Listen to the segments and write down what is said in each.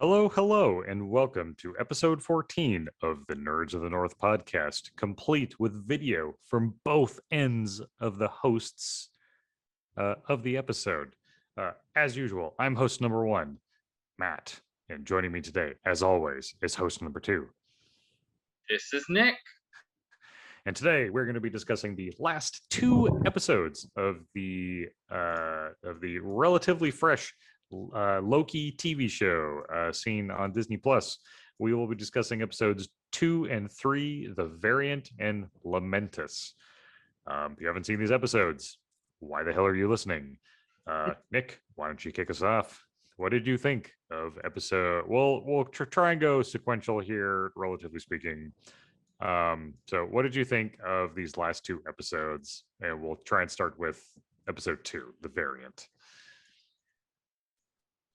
Hello, hello, and welcome to episode 14 of the Nerds of the North podcast, complete with video from both ends of the hosts of the episode. As usual, I'm host number one, Matt, and joining me today, as always, is host number two. This is Nick. And today we're going to be discussing the last two episodes of the relatively fresh Loki TV show seen on Disney Plus. We will be discussing episodes 2 and 3, The Variant and Lamentus. If you haven't seen these episodes, why the hell are you listening? Nick, why don't you kick us off? What did you think of episode? We'll try and go sequential here, relatively speaking. So what did you think of these last two episodes? And we'll try and start with episode 2, The Variant.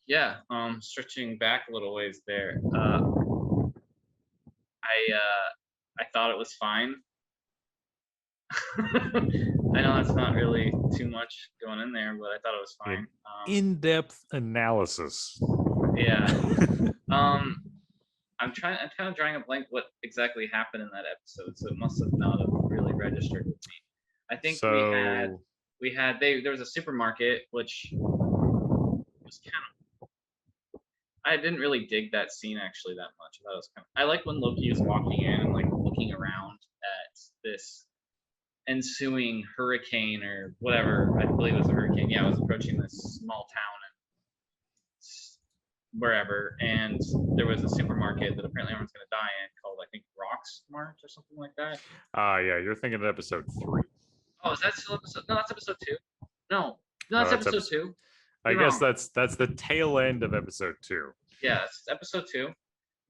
Yeah, stretching back a little ways there. I thought it was fine. I know that's not really too much going in there, but I thought it was fine. In-depth analysis. Yeah. I'm kind of drawing a blank what exactly happened in that episode, so it must have not have really registered with me. I think there was a supermarket, which was kind of, I didn't really dig that scene actually that much. I thought it was I like when Loki was walking in and like looking around at this ensuing hurricane or whatever. I believe it was a hurricane. Yeah, it was approaching this small town and wherever, and there was a supermarket that apparently everyone's gonna die in called, I think, Rock's Mart or something like that. Yeah, you're thinking of episode 3. Oh, is that still episode? No, that's episode 2. No, that's episode 2. I guess that's the tail end of episode 2. Yeah, it's episode 2.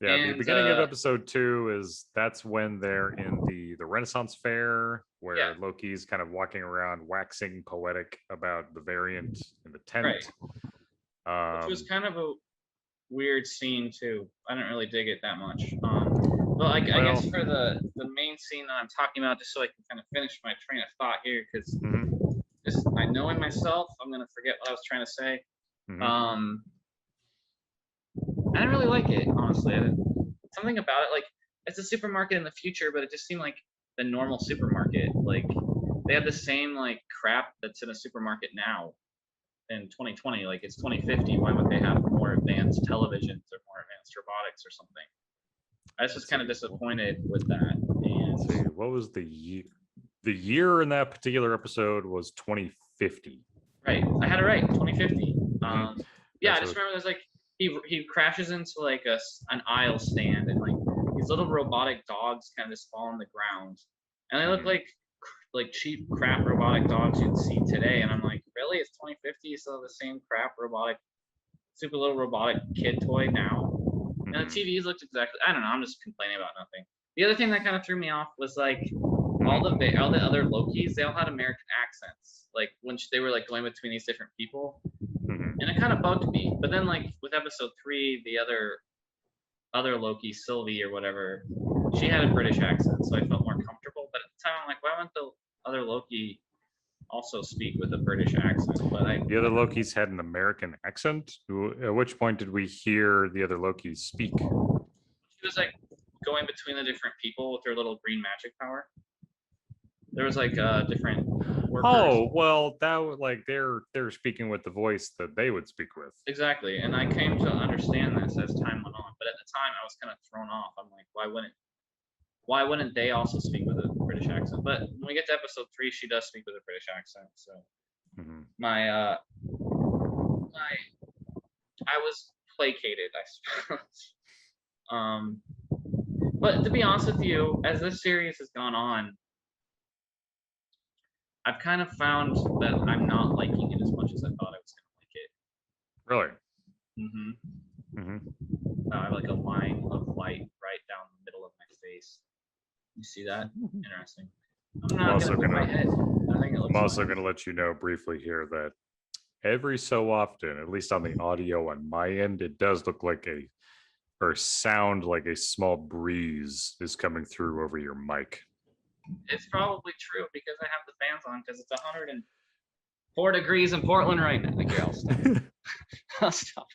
Yeah, and, the beginning of episode 2 that's when they're in the Renaissance Fair, where Loki's kind of walking around waxing poetic about the variant in the tent. Right. Which was kind of a weird scene too. I didn't really dig it that much. But I guess for the main scene that I'm talking about, just so I can kind of finish my train of thought here, because I know in myself I'm gonna forget what I was trying to say. I didn't really like it, honestly. Something about it, like, it's a supermarket in the future, but it just seemed like the normal supermarket. Like, they have the same like crap that's in a supermarket now in 2020. Like, it's 2050. Why would they have more advanced televisions or more advanced robotics or something? I was just kind of disappointed with that. And let's see, what was the year? The year in that particular episode was 2050. Right, I had it right. 2050. Yeah, I just remember there's like he crashes into like an aisle stand, and like these little robotic dogs kind of just fall on the ground, and they look like cheap crap robotic dogs you'd see today. And I'm like, really? It's 2050, you still have the same crap robotic, super little robotic kid toy now? And the TVs looked exactly, I don't know, I'm just complaining about nothing. The other thing that kind of threw me off was like all the other Lokis, they all had American accents, like when they were like going between these different people, and it kind of bugged me. But then like with episode 3, the other Loki, Sylvie or whatever, she had a British accent, so I felt more comfortable. But at the time, I'm like, why wouldn't the other Loki also speak with a British accent? But the other Lokis had an American accent. At which point did we hear the other Lokis speak? She was like going between the different people with her little green magic power. There was like different workers. Oh, well, that was like they're speaking with the voice that they would speak with. Exactly, and I came to understand this as time went on. But at the time, I was kind of thrown off. I'm like, why wouldn't they also speak with a British accent? But when we get to episode 3, she does speak with a British accent. So I was placated, I suppose. But to be honest with you, as this series has gone on, I've kind of found that I'm not liking it as much as I thought I was Really? I have like a line of light right down the middle of my face. You see that? Interesting. I'm also going to let you know briefly here that every so often, at least on the audio on my end, it does look like sound like a small breeze is coming through over your mic. It's probably true because I have the fans on, because it's 104 degrees in Portland right now. Like, I'll stop. I'll stop.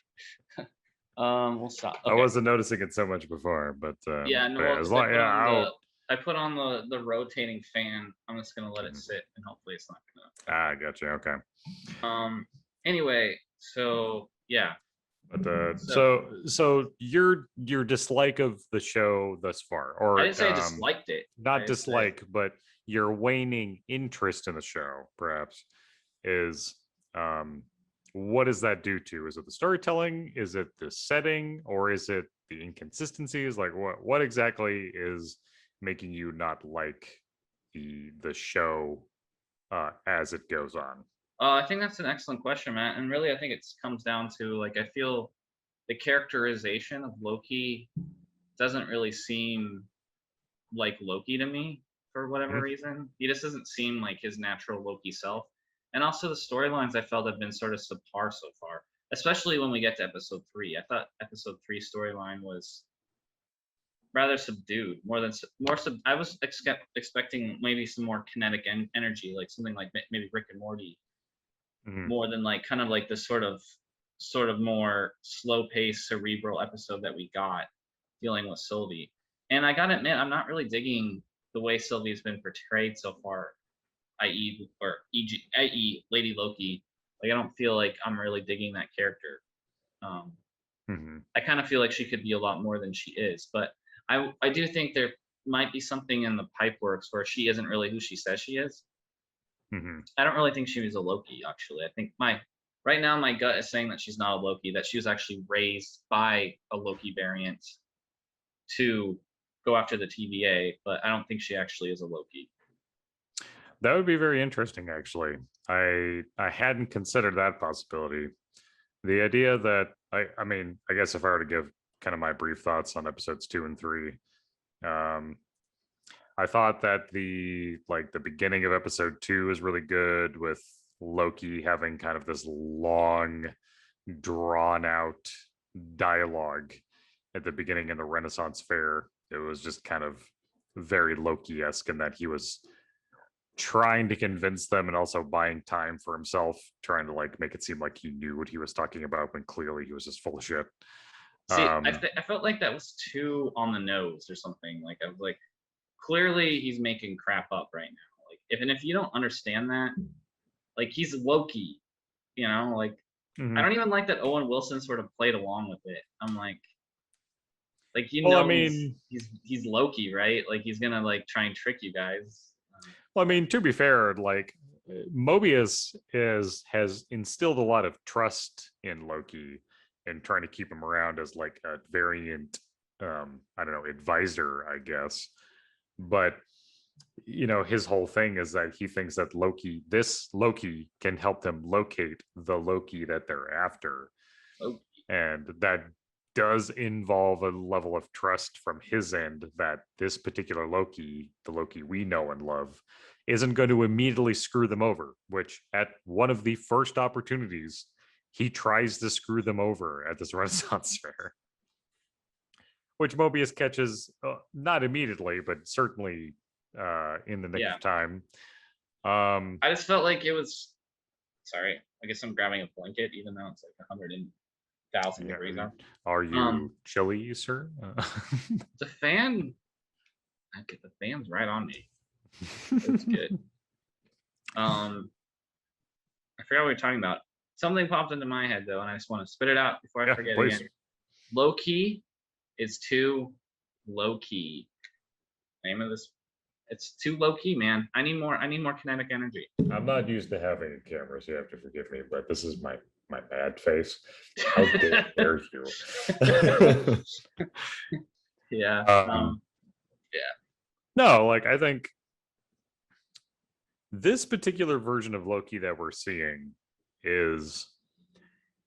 We'll stop. Okay. I wasn't noticing it so much before, but yeah, no. Well, as long, I put on the rotating fan. I'm just gonna let it sit, and hopefully it's not gonna. Gotcha. Okay. Anyway, so yeah. But so your dislike of the show thus far, or I didn't say I disliked it. Not dislike, but your waning interest in the show, perhaps, is what does that do to? Is it the storytelling? Is it the setting? Or is it the inconsistencies? Like what exactly is making you not like the show as it goes on? I think that's an excellent question, Matt. And really, I think it comes down to, like, I feel the characterization of Loki doesn't really seem like Loki to me for whatever reason. He just doesn't seem like his natural Loki self. And also the storylines I felt have been sort of subpar so far, especially when we get to episode 3. I thought episode 3 storyline was rather subdued, I was expecting maybe some more kinetic energy, like something like maybe Rick and Morty, more than like kind of like the sort of more slow paced cerebral episode that we got dealing with Sylvie. And I gotta admit, I'm not really digging the way Sylvie's been portrayed so far, i.e. Lady Loki. Like, I don't feel like I'm really digging that character. I kind of feel like she could be a lot more than she is, but I do think there might be something in the pipe works where she isn't really who she says she is. I don't really think she was a Loki, actually. I think right now my gut is saying that she's not a Loki, that she was actually raised by a Loki variant to go after the TVA, but I don't think she actually is a Loki. That would be very interesting, actually. I hadn't considered that possibility. The idea that I mean, I guess if I were to give kind of my brief thoughts on episodes 2 and 3, I thought that the beginning of episode 2 is really good, with Loki having kind of this long, drawn out dialogue at the beginning in the Renaissance Fair. It was just kind of very Loki-esque in that he was trying to convince them and also buying time for himself, trying to like make it seem like he knew what he was talking about when clearly he was just full of shit. See, I felt like that was too on the nose or something. Like, I was like, clearly he's making crap up right now. Like, if you don't understand that, like, he's Loki, you know, like, I don't even like that Owen Wilson sort of played along with it. I'm like, I mean, he's Loki, right? Like, he's gonna like try and trick you guys. Well, I mean, to be fair, like, Mobius has instilled a lot of trust in Loki and trying to keep him around as like a variant, I don't know, advisor, I guess. But you know, his whole thing is that he thinks that this Loki can help them locate the Loki that they're after. And that does involve a level of trust from his end that this particular Loki, the Loki we know and love, isn't going to immediately screw them over, which at one of the first opportunities, he tries to screw them over at this Renaissance Fair, which Mobius catches not immediately, but certainly in the nick of time. I just felt like it was, sorry, I guess I'm grabbing a blanket, even though it's like 100,000 degrees out. Are you chilly, sir? The fan, the fan's right on me. It's good. I forgot what we were talking about. Something popped into my head though, and I just want to spit it out before I forget again. Loki is too low key. Name of this. It's too low key, man. I need more kinetic energy. I'm not used to having a camera, so you have to forgive me, but this is my bad face. How dare you? Yeah. Yeah. No, like, I think this particular version of Loki that we're seeing is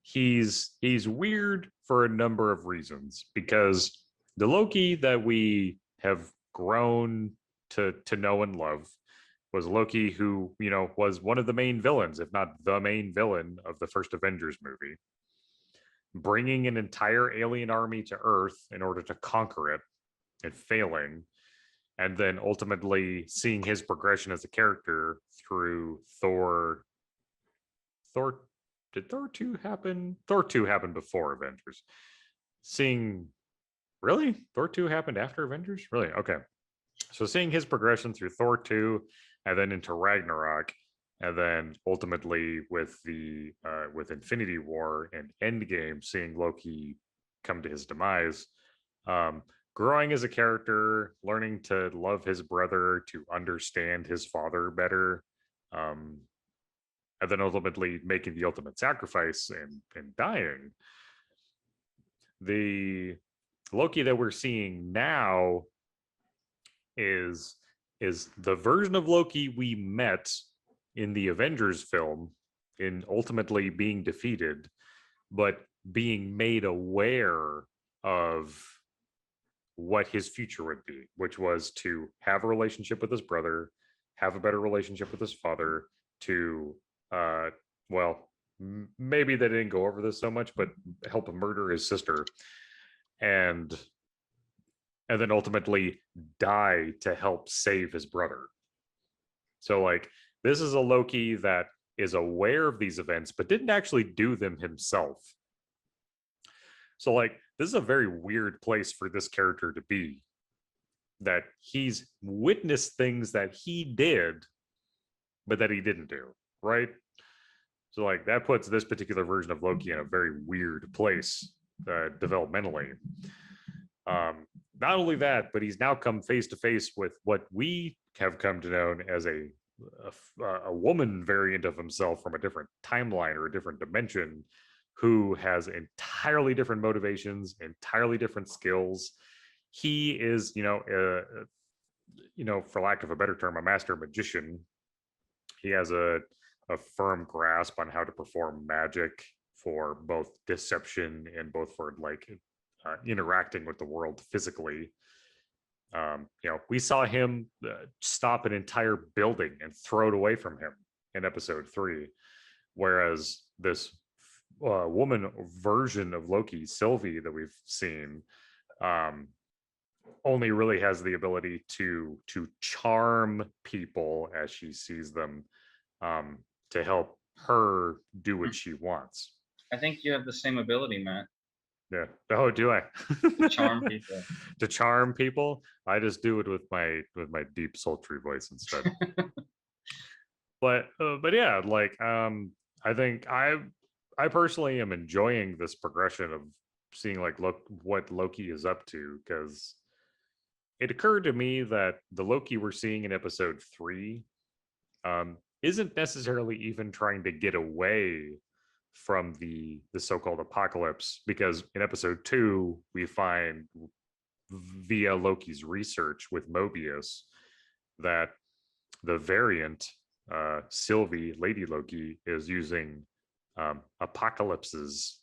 he's weird for a number of reasons, because the Loki that we have grown to know and love was Loki who, you know, was one of the main villains, if not the main villain of the first Avengers movie, bringing an entire alien army to Earth in order to conquer it and failing, and then ultimately seeing his progression as a character through Thor. Did Thor 2 happen? Thor 2 happened before Avengers. seeing, really, Thor 2 happened after Avengers? Really? Okay. So seeing his progression through Thor 2 and then into Ragnarok, and then ultimately with the with Infinity War and Endgame, seeing Loki come to his demise, um, growing as a character, learning to love his brother, to understand his father better, um, and then ultimately making the ultimate sacrifice and dying. The Loki that we're seeing now is the version of Loki we met in the Avengers film, in ultimately being defeated, but being made aware of what his future would be, which was to have a relationship with his brother, have a better relationship with his father, to well, maybe they didn't go over this so much, but help him murder his sister, and then ultimately die to help save his brother. So like, this is a Loki that is aware of these events but didn't actually do them himself. So like, this is a very weird place for this character to be, that he's witnessed things that he did but that he didn't do, right? So like, that puts this particular version of Loki in a very weird place developmentally. Not only that, but he's now come face to face with what we have come to know as a woman variant of himself from a different timeline or a different dimension, who has entirely different motivations, entirely different skills. He is, for lack of a better term, a master magician. He has a firm grasp on how to perform magic for both deception and both for like interacting with the world physically. We saw him stop an entire building and throw it away from him in episode 3, whereas this woman version of Loki, Sylvie, that we've seen, only really has the ability to charm people as she sees them, to help her do what she wants. I think you have the same ability, Matt. Yeah. Oh, do I? To charm people. To charm people? I just do it with my deep sultry voice instead. But yeah, like I think I personally am enjoying this progression of seeing like look what Loki is up to, because it occurred to me that the Loki we're seeing in episode 3 isn't necessarily even trying to get away from the so-called apocalypse, because in episode 2 we find via Loki's research with Mobius that the variant Sylvie, Lady Loki, is using apocalypses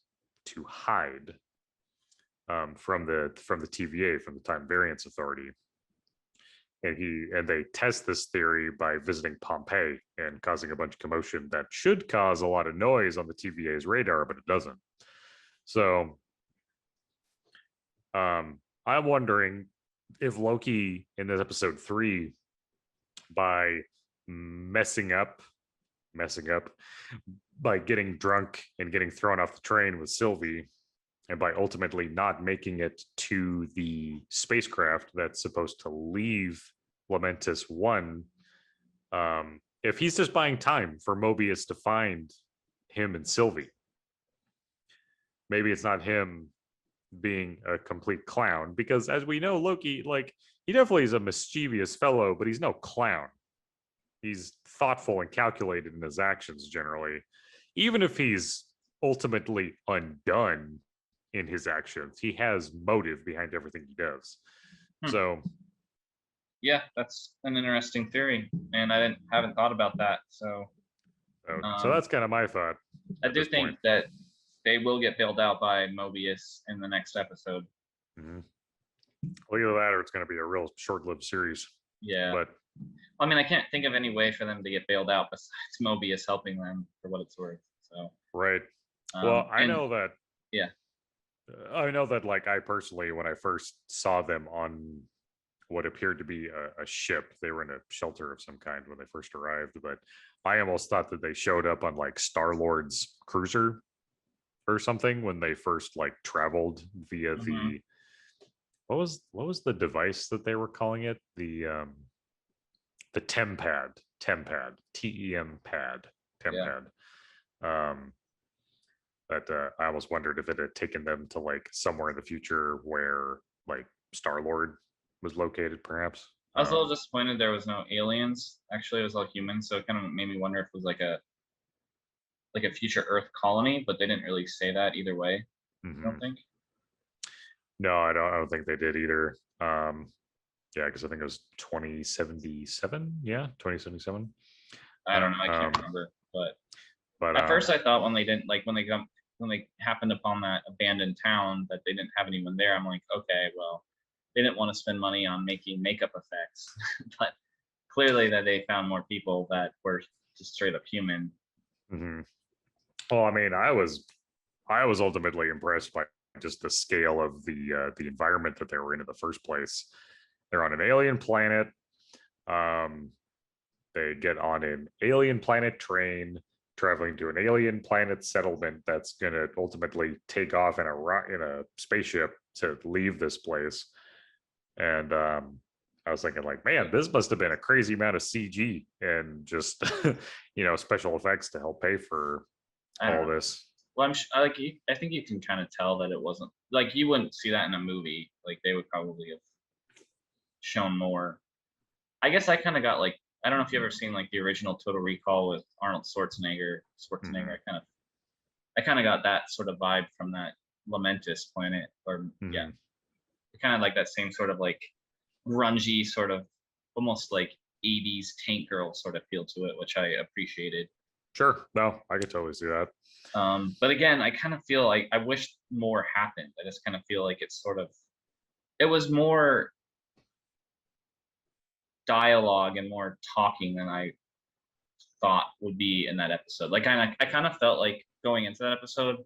to hide from the TVA, from the Time Variance Authority. And they test this theory by visiting Pompeii and causing a bunch of commotion that should cause a lot of noise on the TVA's radar, but it doesn't. So I'm wondering if Loki in this episode 3, by messing up by getting drunk and getting thrown off the train with Sylvie, and by ultimately not making it to the spacecraft that's supposed to leave Lamentus 1, if he's just buying time for Mobius to find him and Sylvie, maybe it's not him being a complete clown, because as we know, Loki, like, he definitely is a mischievous fellow, but he's no clown. He's thoughtful and calculated in his actions generally, even if he's ultimately undone in his actions. He has motive behind everything he does. So yeah, that's an interesting theory, and I haven't thought about that. So that's kind of my thought. I do think that they will get bailed out by Mobius in the next episode. Mm-hmm. Look at that, or it's going to be a real short-lived series. Yeah, but I mean, I can't think of any way for them to get bailed out besides Mobius helping them, for what it's worth. So right. Well, I know that. Yeah. I know that, like, I personally, when I first saw them on what appeared to be a ship, they were in a shelter of some kind when they first arrived, but I almost thought that they showed up on like Star-Lord's cruiser, or something when they first like traveled via Mm-hmm. the what was the device that they were calling it? The tempad, TEM pad, Yeah. tempad. Um, but I almost wondered if it had taken them to like somewhere in the future where like Star Lord was located, perhaps. I was a little disappointed there was no aliens. Actually, it was all humans, so it kind of made me wonder if it was like a future Earth colony, but they didn't really say that either way. I don't Mhm. think. No, I don't think they did either. Yeah, because I think it was 2077. Yeah, 2077. I don't know. I can't Um, remember. But but at first, I thought when they didn't like when they happened upon that abandoned town that they didn't have anyone there. I'm like, okay, well, they didn't want to spend money on making makeup effects, but clearly that they found more people that were just straight up human. mhm. Well, I mean, I was ultimately impressed by just the scale of the environment that they were in the first place. They're on an alien planet. Um, they get on an alien planet train, traveling to an alien planet settlement that's going to ultimately take off in a spaceship to leave this place. And I was thinking, like, man, this must have been a crazy amount of CG and just special effects to help pay for I don't all know. this. Well, I think you can kind of tell that it wasn't like you wouldn't see that in a movie. Like they would probably have shown more. I guess I kind of got like I don't know if you ever seen like the original Total Recall with Arnold Schwarzenegger. Mm-hmm. I kind of got that sort of vibe from that Lamentus planet, or yeah, Mm-hmm. kind of like that same sort of like grungy sort of almost like 80s tank girl sort of feel to it, which I appreciated. Sure. No, I could totally see that. But again, I kind of feel like I wish more happened. I just kind of feel like it was more dialogue and more talking than I thought would be in that episode. Like I kind of felt like going into that episode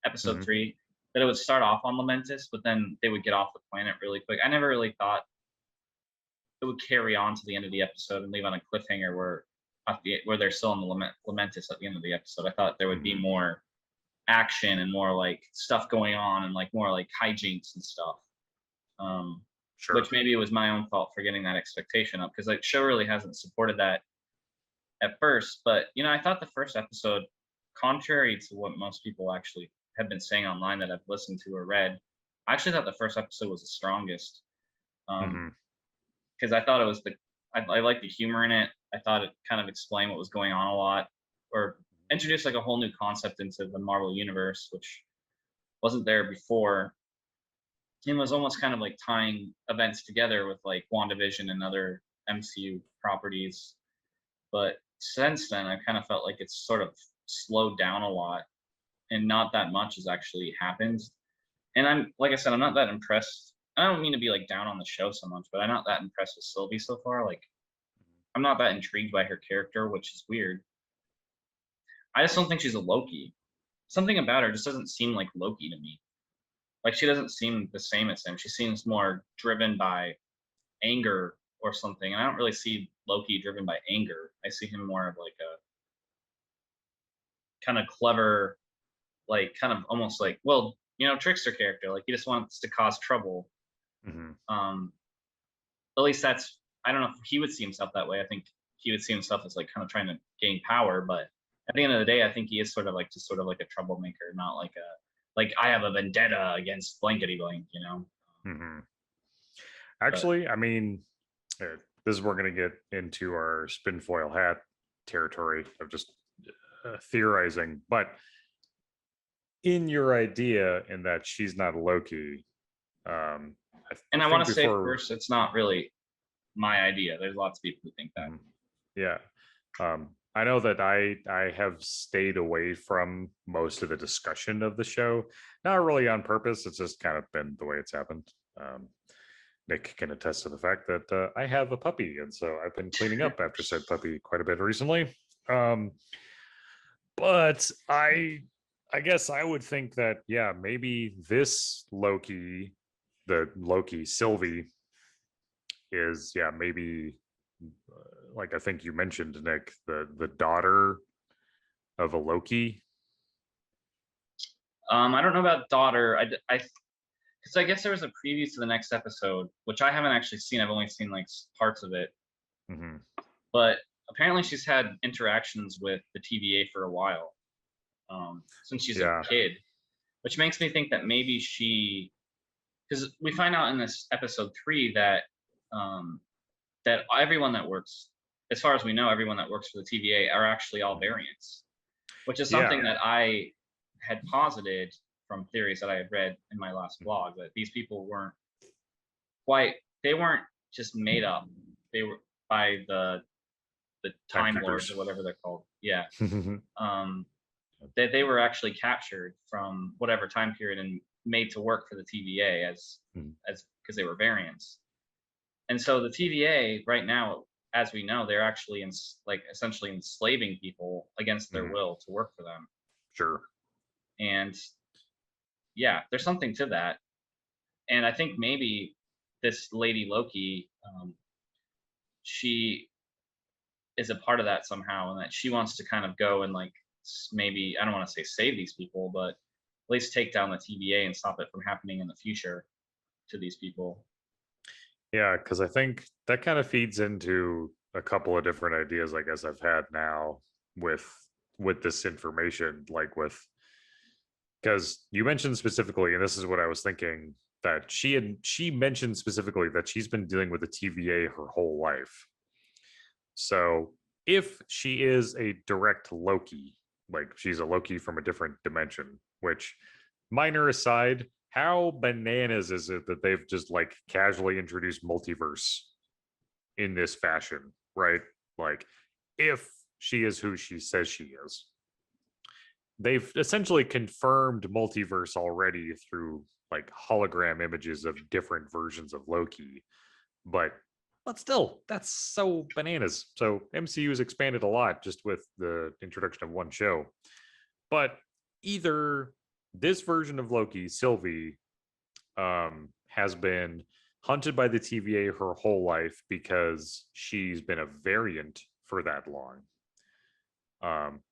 Mm-hmm. 3, that it would start off on Lamentus, but then they would get off the planet really quick. I never really thought it would carry on to the end of the episode and leave on a cliffhanger where they're still in the Lamentus at the end of the episode. I thought there would be Mm-hmm. more action and more like stuff going on and like more like hijinks and stuff. Um, Sure. which maybe it was my own fault for getting that expectation up because like show really hasn't supported that at first. But I thought the first episode, contrary to what most people actually have been saying online that I've listened to or read, I actually thought the first episode was the strongest. Mm-hmm. Because I thought it was I liked the humor in it. I thought it kind of explained what was going on a lot, or introduced like a whole new concept into the Marvel universe, which wasn't there before. And was almost kind of like tying events together with like WandaVision and other MCU properties. But since then, I kind of felt like it's sort of slowed down a lot, and not that much has actually happened. And I'm like I said, I'm not that impressed. I don't mean to be like down on the show so much, but I'm not that impressed with Sylvie so far. Like I'm not that intrigued by her character, which is weird. I just don't think she's a Loki. Something about her just doesn't seem like Loki to me. Like she doesn't seem the same as him. She seems more driven by anger or something. And I don't really see Loki driven by anger. I see him more of like a kind of clever, like kind of almost like, well, trickster character. Like he just wants to cause trouble. Mm-hmm. Um, at least that's I don't know if he would see himself that way. I think he would see himself as like kind of trying to gain power, but at the end of the day, I think he is sort of like just sort of like a troublemaker, not like I have a vendetta against blankety blank. Mm-hmm. But Actually, I mean, this is we're going to get into our spinfoil hat territory of just theorizing, but in your idea, in that she's not Loki, and I think want to say before, first, it's not really my idea. There's lots of people who think that. mhm, yeah, I know that I have stayed away from most of the discussion of the show, not really on purpose. It's just kind of been the way it's happened. Um, Nick can attest to the fact that I have a puppy, and so I've been cleaning up after said puppy quite a bit recently. Um, but I guess I would think that, yeah, maybe this Loki, the Loki Sylvie, is, yeah, maybe like I think you mentioned, Nick, the daughter of a Loki. I don't know about daughter. Because I guess there was a preview to the next episode, which I haven't actually seen. I've only seen like parts of it. Mm-hmm. But apparently, she's had interactions with the TVA for a while, since she's a kid, which makes me think that maybe because we find out in this episode 3 that that everyone that works, as far as we know, everyone that works for the TVA are actually all variants, which is something that I had posited from theories that I had read in my last blog, that these people weren't they weren't just made up. They were by the Time Lords or whatever they're called. Yeah. They were actually captured from whatever time period and made to work for the TVA as because they were variants. And so the TVA right now, as we know, they're actually essentially enslaving people against their will to work for them. Sure. And yeah, there's something to that. And I think maybe this lady Loki, she is a part of that somehow, and that she wants to kind of go and like maybe, I don't want to say save these people, but at least take down the TVA and stop it from happening in the future to these people. Yeah, because I think that kind of feeds into a couple of different ideas I guess I've had now with this information, like because you mentioned specifically, and this is what I was thinking, that she mentioned specifically that she's been dealing with the TVA her whole life. So if she is a direct Loki, like she's a Loki from a different dimension, which, minor aside, how bananas is it that they've just like casually introduced multiverse in this fashion, right? Like, if she is who she says she is, they've essentially confirmed multiverse already through like hologram images of different versions of Loki. But still, that's so bananas. So MCU has expanded a lot just with the introduction of one show. But either this version of Loki, Sylvie, has been hunted by the TVA her whole life because she's been a variant for that long.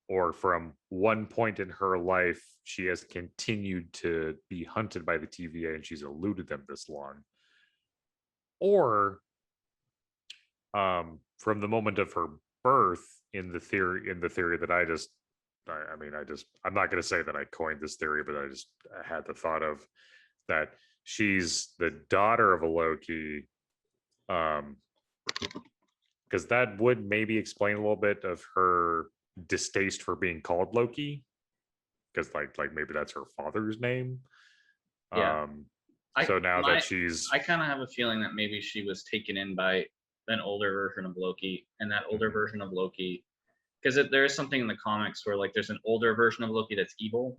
Or from one point in her life, she has continued to be hunted by the TVA and she's eluded them this long. Or from the moment of her birth, in the theory that I'm not going to say that I coined this theory, but I just had the thought of that she's the daughter of a Loki, because that would maybe explain a little bit of her distaste for being called Loki, because like maybe that's her father's name. Yeah. So now that she's, I kind of have a feeling that maybe she was taken in by an older version of Loki, and that older version of Loki, because there is something in the comics where like there's an older version of Loki that's evil,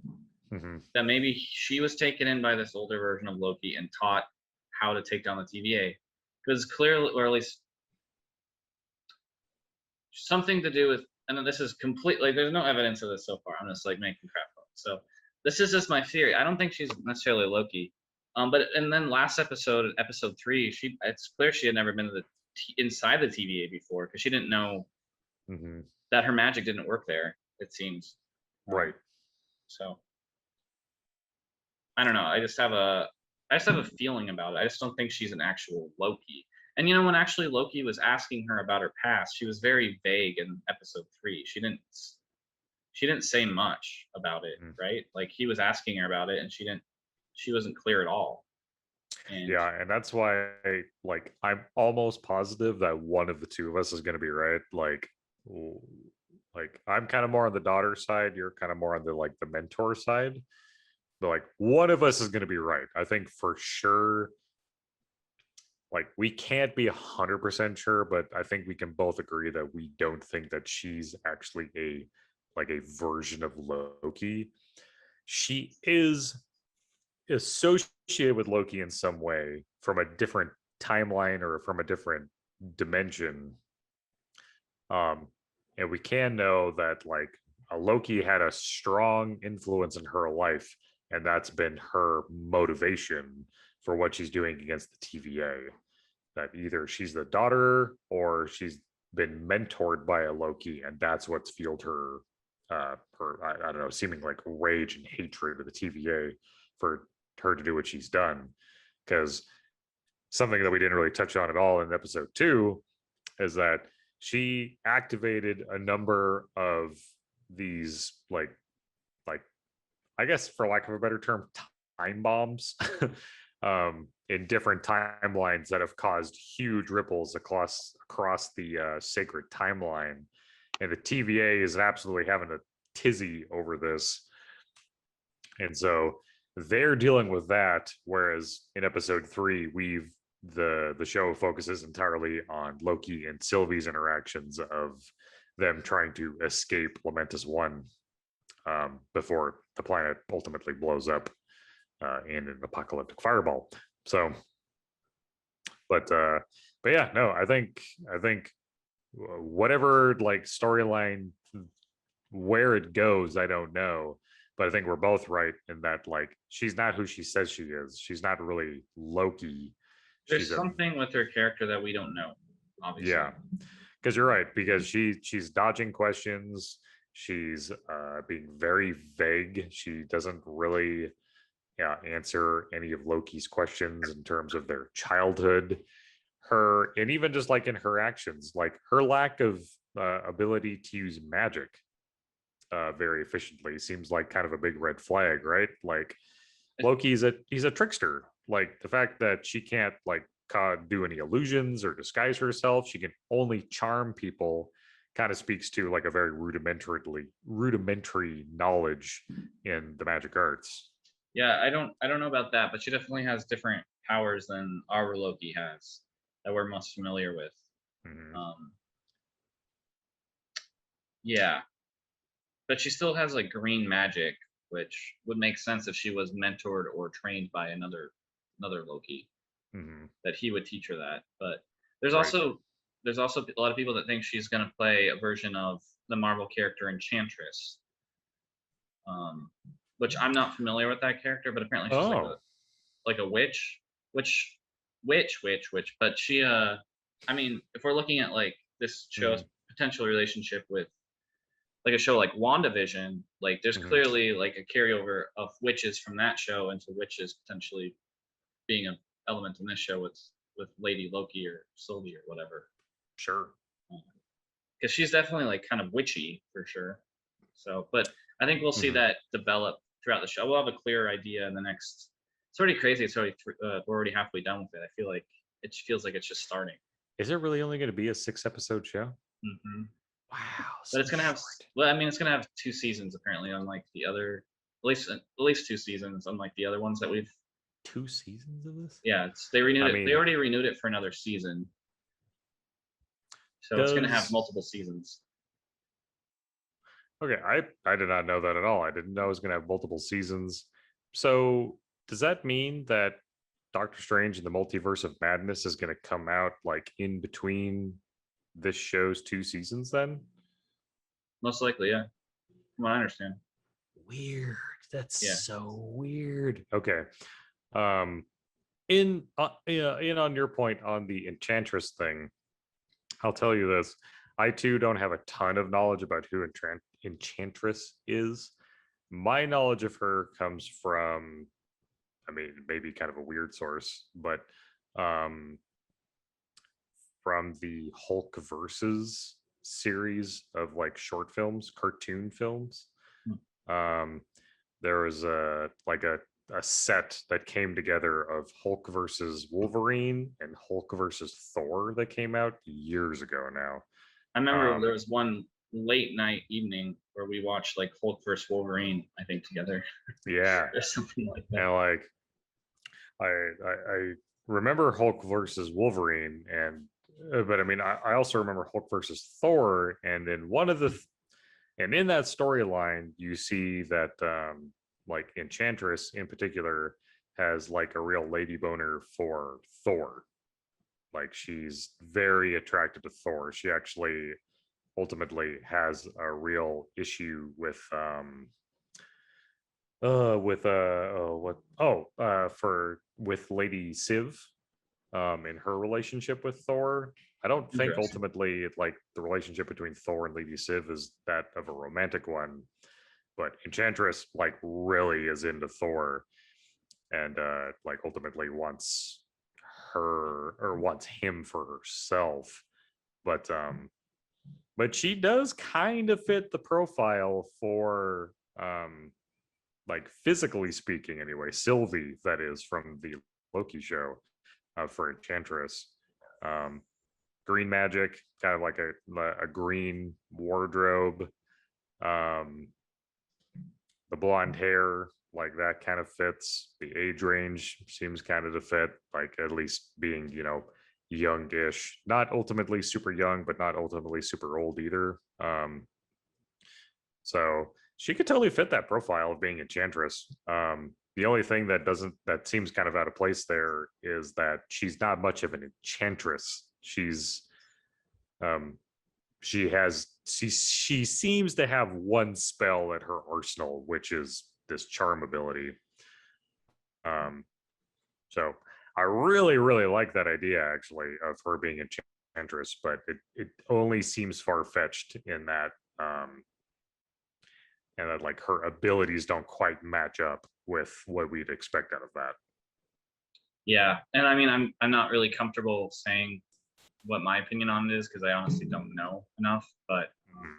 that maybe she was taken in by this older version of Loki and taught how to take down the TVA, because clearly, or at least something to do with, and this is completely, there's no evidence of this so far, I'm just like making crap up, so this is just my theory. I don't think she's necessarily Loki. But and then last episode, episode 3, it's clear she had never been inside the TVA before, because she didn't know that her magic didn't work there, it seems. Right. So I don't know. I just have a feeling about it. I just don't think she's an actual Loki. And when actually Loki was asking her about her past, she was very vague in episode 3. She didn't say much about it, right? Like, he was asking her about it and she wasn't clear at all. And that's why I'm almost positive that one of the two of us is going to be right. Like I'm kind of more on the daughter side, you're kind of more on the the mentor side, but like one of us is going to be right. I think for sure. Like, we can't be 100% sure, but I think we can both agree that we don't think that she's actually a version of Loki. She is associated with Loki in some way from a different timeline or from a different dimension. And we can know that Loki had a strong influence in her life, and that's been her motivation for what she's doing against the TVA. That either she's the daughter or she's been mentored by a Loki, and that's what's fueled her her, I don't know, seeming like rage and hatred of the TVA for her to do what she's done. Because something that we didn't really touch on at all in episode 2 is that she activated a number of these like I guess for lack of a better term, time bombs in different timelines that have caused huge ripples across the sacred timeline. And the TVA is absolutely having a tizzy over this. And so they're dealing with that. Whereas in episode 3, the show focuses entirely on Loki and Sylvie's interactions of them trying to escape Lamentus One before the planet ultimately blows up in an apocalyptic fireball. So, but yeah, no, I think whatever like storyline where it goes, I don't know. But I think we're both right in that like she's not who she says she is. She's not really Loki. There's something with her character that we don't know, obviously. Yeah, because you're right. Because she's dodging questions. She's being very vague. She doesn't really answer any of Loki's questions in terms of their childhood. Her and even just like in her actions, like her lack of ability to use magic very efficiently seems like kind of a big red flag, right? Like Loki's he's a trickster. Like the fact that she can't like do any illusions or disguise herself, she can only charm people, kind of speaks to like a very rudimentary knowledge in the magic arts. Yeah, I don't know about that, but she definitely has different powers than our Loki has that we're most familiar with. Mm-hmm. Yeah, but she still has like green magic, which would make sense if she was mentored or trained by another Loki, that he would teach her that. But there's also a lot of people that think she's going to play a version of the Marvel character Enchantress, which I'm not familiar with that character, but apparently she's like a witch, but she I mean, if we're looking at like this show's potential relationship with like a show like WandaVision, like there's clearly like a carryover of witches from that show into witches potentially being an element in this show with Lady Loki or Sylvie or whatever. Sure. Because she's definitely like kind of witchy for sure. So, but I think we'll see that develop throughout the show. We'll have a clearer idea in the next. It's already crazy. It's already we're already halfway done with it. I feel like it feels like it's just starting. Is it really only going to be a 6-episode show? Mm-hmm. Wow. But it's gonna have. Well, I mean, it's gonna have 2 seasons apparently, unlike the other. At least 2 seasons, unlike the other ones that we've. 2 seasons of this? Yeah, they renewed it. They already renewed it for another season. So it's gonna have multiple seasons. Okay, I did not know that at all. I didn't know it was gonna have multiple seasons. So does that mean that Doctor Strange and the Multiverse of Madness is gonna come out like in between this show's 2 seasons then? Most likely, yeah. From what I understand. Weird. That's so weird. Okay. In on your point on the Enchantress thing, I'll tell you this. I too don't have a ton of knowledge about who Enchantress is. My knowledge of her comes from, I mean, maybe kind of a weird source, but from the Hulk Versus series of like short films, cartoon films. There was a set that came together of Hulk versus Wolverine and Hulk versus Thor that came out years ago now. I remember there was one late night evening where we watched like Hulk versus Wolverine, I think, together. Yeah. Or something like that. And like I remember Hulk versus Wolverine, and but I mean I also remember Hulk versus Thor, and in one of the and in that storyline you see that like Enchantress in particular has like a real lady boner for Thor. Like she's very attracted to Thor. She actually ultimately has a real issue with Lady Civ, in her relationship with Thor. I don't think Interesting. ultimately like the relationship between Thor and Lady Sif is that of a romantic one, but Enchantress like really is into Thor and like ultimately wants her or wants him for herself. But she does kind of fit the profile for like physically speaking anyway, Sylvie, that is from the Loki show, for Enchantress. Um, green magic, kind of like a green wardrobe. Um, the blonde hair, like that kind of fits. The age range seems kind of to fit, like at least being, youngish, not ultimately super young, but not ultimately super old either. So she could totally fit that profile of being Enchantress. The only thing that seems kind of out of place there is that she's not much of an enchantress. Um, she seems to have one spell at her arsenal, which is this charm ability. Um, so I really, really like that idea actually of her being enchantress, but it only seems far fetched in that and that like her abilities don't quite match up with what we'd expect out of that. Yeah, and I mean, I'm not really comfortable saying what my opinion on it is because I honestly don't know enough. But Mhm.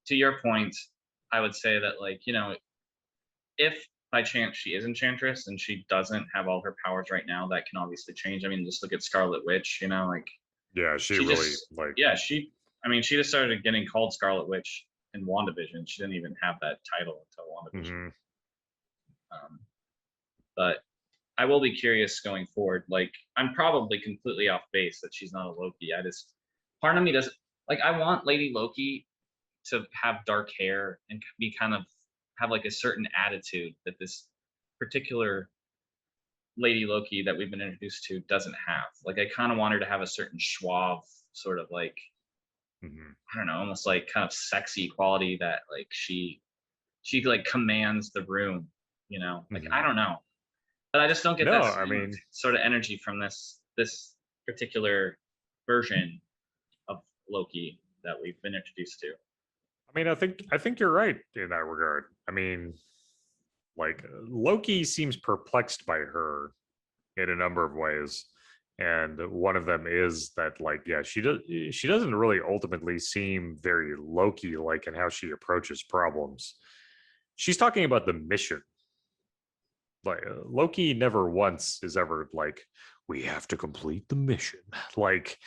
to your point, I would say that, like, if by chance she is Enchantress and she doesn't have all her powers right now, that can obviously change. I mean, just look at Scarlet Witch. Like Yeah, she she really just, like. yeah, I mean, she just started getting called Scarlet Witch in WandaVision. She didn't even have that title until WandaVision. Mhm. Um, but I will be curious going forward. Like, I'm probably completely off base that she's not a Loki. Part of me doesn't like. I want Lady Loki to have dark hair and be kind of have like a certain attitude that this particular Lady Loki that we've been introduced to doesn't have. Like, I kind of want her to have a certain suave sort of like, Mhm. I don't know, almost like kind of sexy quality that like she like commands the room. Like, I Mhm. don't know, but I just don't get No, that I same mean, sort of energy from this particular version of Loki that we've been introduced to. I think you're right in that regard. I mean, like Loki seems perplexed by her in a number of ways, and one of them is that like yeah, she doesn't really ultimately seem very Loki like in how she approaches problems. She's talking about the mission. Like Loki never once is ever like we have to complete the mission. Like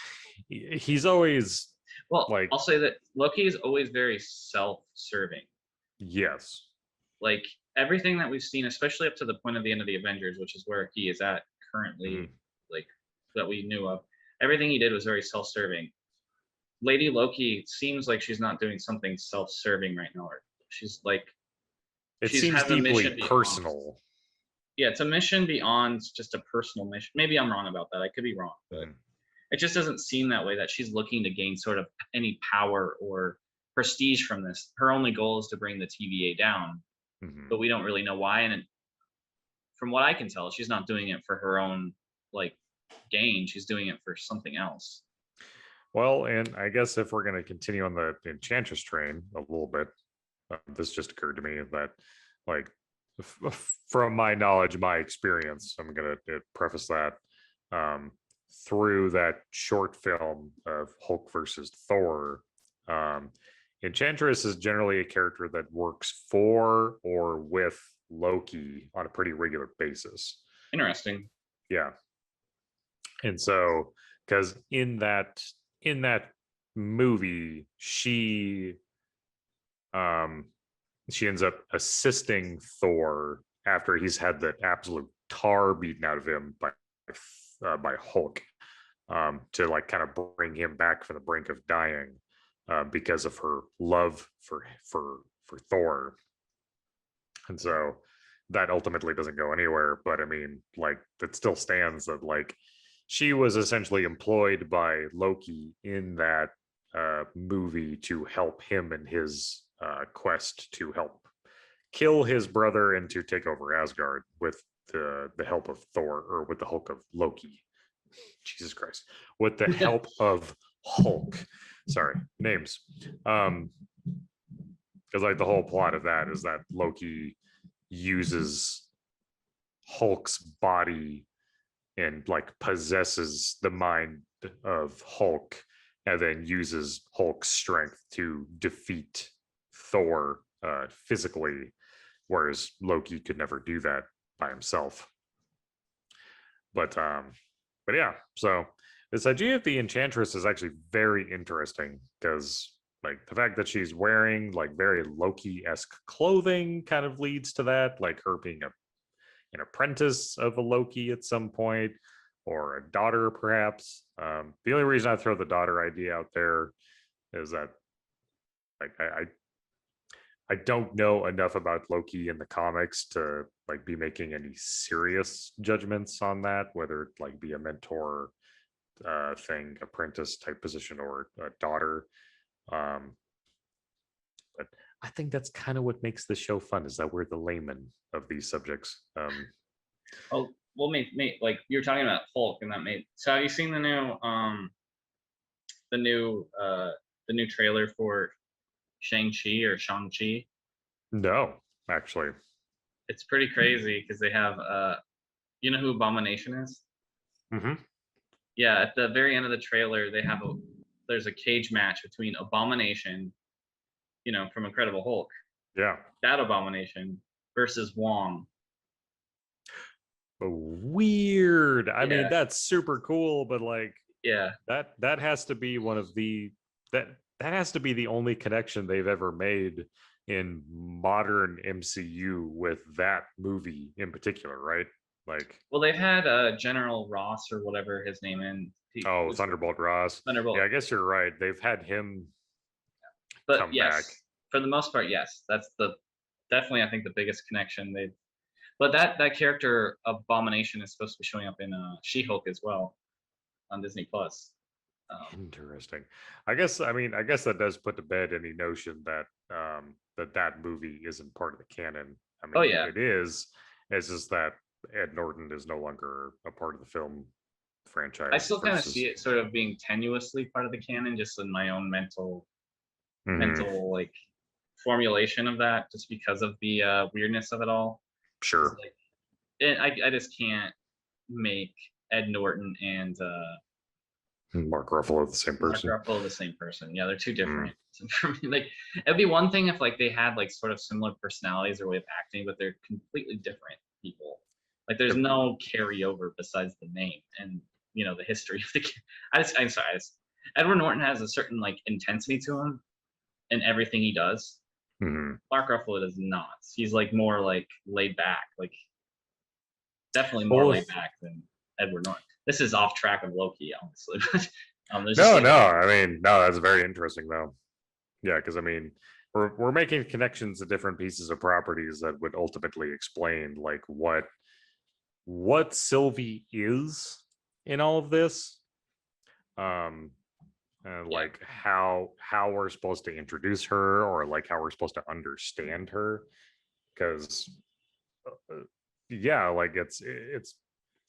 he's always Well, like I'll say that Loki is always very self-serving. yes. Like, everything that we've seen, especially up to the point of the end of the Avengers, which is where he is at currently, Mhm. like that we knew of, everything he did was very self-serving. Lady Loki seems like she's not doing something self-serving right now. Or she's like It she's seems has a deeply mission beyond. personal. Yeah, it's a mission beyond just a personal mission. Maybe I'm wrong about that. I could be wrong, but Mhm. it just doesn't seem that way. That she's looking to gain sort of any power or prestige from this. Her only goal is to bring the TVA down, Mhm. but we don't really know why. And from what I can tell, she's not doing it for her own like gain. She's doing it for something else. Well, and I guess if we're going to continue on the Enchantress train a little bit, this just occurred to me that, like, from my knowledge, my experience, I'm going to preface that um, through that short film of Hulk versus Thor. Um, Enchantress is generally a character that works for or with Loki on a pretty regular basis. Interesting. Yeah, and so because in that movie um she ends up assisting Thor after he's had the absolute tar beaten out of him by Hulk, to like kind of bring him back from the brink of dying, because of her love for Thor. And so that ultimately doesn't go anywhere, but I mean, like, it still stands that like she was essentially employed by Loki in that movie to help him in his quest to help kill his brother and to take over Asgard with the help of Thor, or with the help of Loki. Jesus Christ. With the help of Hulk. Sorry, names. Because like the whole plot of that is that Loki uses Hulk's body and like possesses the mind of Hulk, and then uses Hulk's strength to defeat Thor physically, whereas Loki could never do that by himself. But yeah, so this idea of the Enchantress is actually very interesting, because like the fact that she's wearing like very Loki-esque clothing kind of leads to that, like her being an apprentice of a Loki at some point, or a daughter perhaps. The only reason I throw the daughter idea out there is that like I don't know enough about Loki in the comics to like be making any serious judgments on that, whether it like be a mentor thing, apprentice type position, or a daughter. But I think that's kind of what makes the show fun, is that we're the layman of these subjects. Oh, well, like you're talking about Hulk, and that made. So have you seen the new trailer for Shang-Chi or Shang-Chi? No, actually. It's pretty crazy because they have you know who Abomination is? Mm-hmm. Yeah, at the very end of the trailer, there's a cage match between Abomination, from Incredible Hulk, Yeah. that Abomination, versus Wong. Weird. I mean, Yeah, that's super cool, but like yeah. that has to be one of the that has to be the only connection they've ever made in modern MCU with that movie in particular, right? Like, Well, they've had General Ross or whatever his name in. He oh, was Thunderbolt Ross. Thunderbolt. Yeah, I guess you're right. They've had him But come back. yes, for the most part, yes. That's definitely, I think, the biggest connection they've. But that character Abomination is supposed to be showing up in She-Hulk as well on Disney Plus. Interesting. I guess that does put to bed any notion that that movie isn't part of the canon. I mean, Oh yeah, it is. It's just that Ed Norton is no longer a part of the film franchise. I still kind of versus. see it sort of being tenuously part of the canon, just in my own mental like formulation of that, just because of the weirdness of it all. Sure. Like, I just can't make Ed Norton and Mark Ruffalo the same person. Mark Ruffalo the same person. Yeah, they're too different. So for me, like, it'd be one thing if like they had like sort of similar personalities or way of acting, but they're completely different people. Like, there's no carryover besides the name and the history of the. I'm sorry. Edward Norton has a certain like intensity to him in everything he does. Mm-hmm. Mark Ruffalo does not. He's like more like laid back, like definitely more laid back than Edward Norton. This is off track of Loki, honestly. But I mean, no, that's very interesting though. Yeah, because I mean, we're making connections to different pieces of properties that would ultimately explain like what Sylvie is in all of this. And like how we're supposed to introduce her, or like how we're supposed to understand her, because yeah, like it's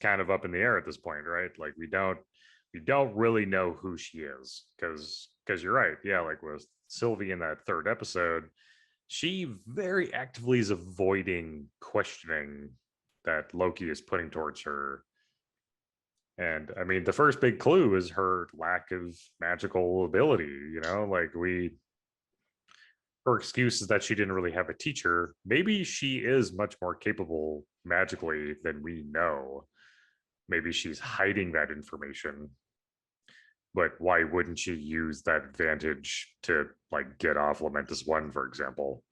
kind of up in the air at this point, right? Like we don't really know who she is, because you're right. Yeah, like with Sylvie in that third episode, she very actively is avoiding questioning that Loki is putting towards her. And I mean, the first big clue is her lack of magical ability. Like her excuse is that she didn't really have a teacher. Maybe she is much more capable magically than we know. Maybe she's hiding that information. But why wouldn't she use that advantage to like get off Lamentus One, for example?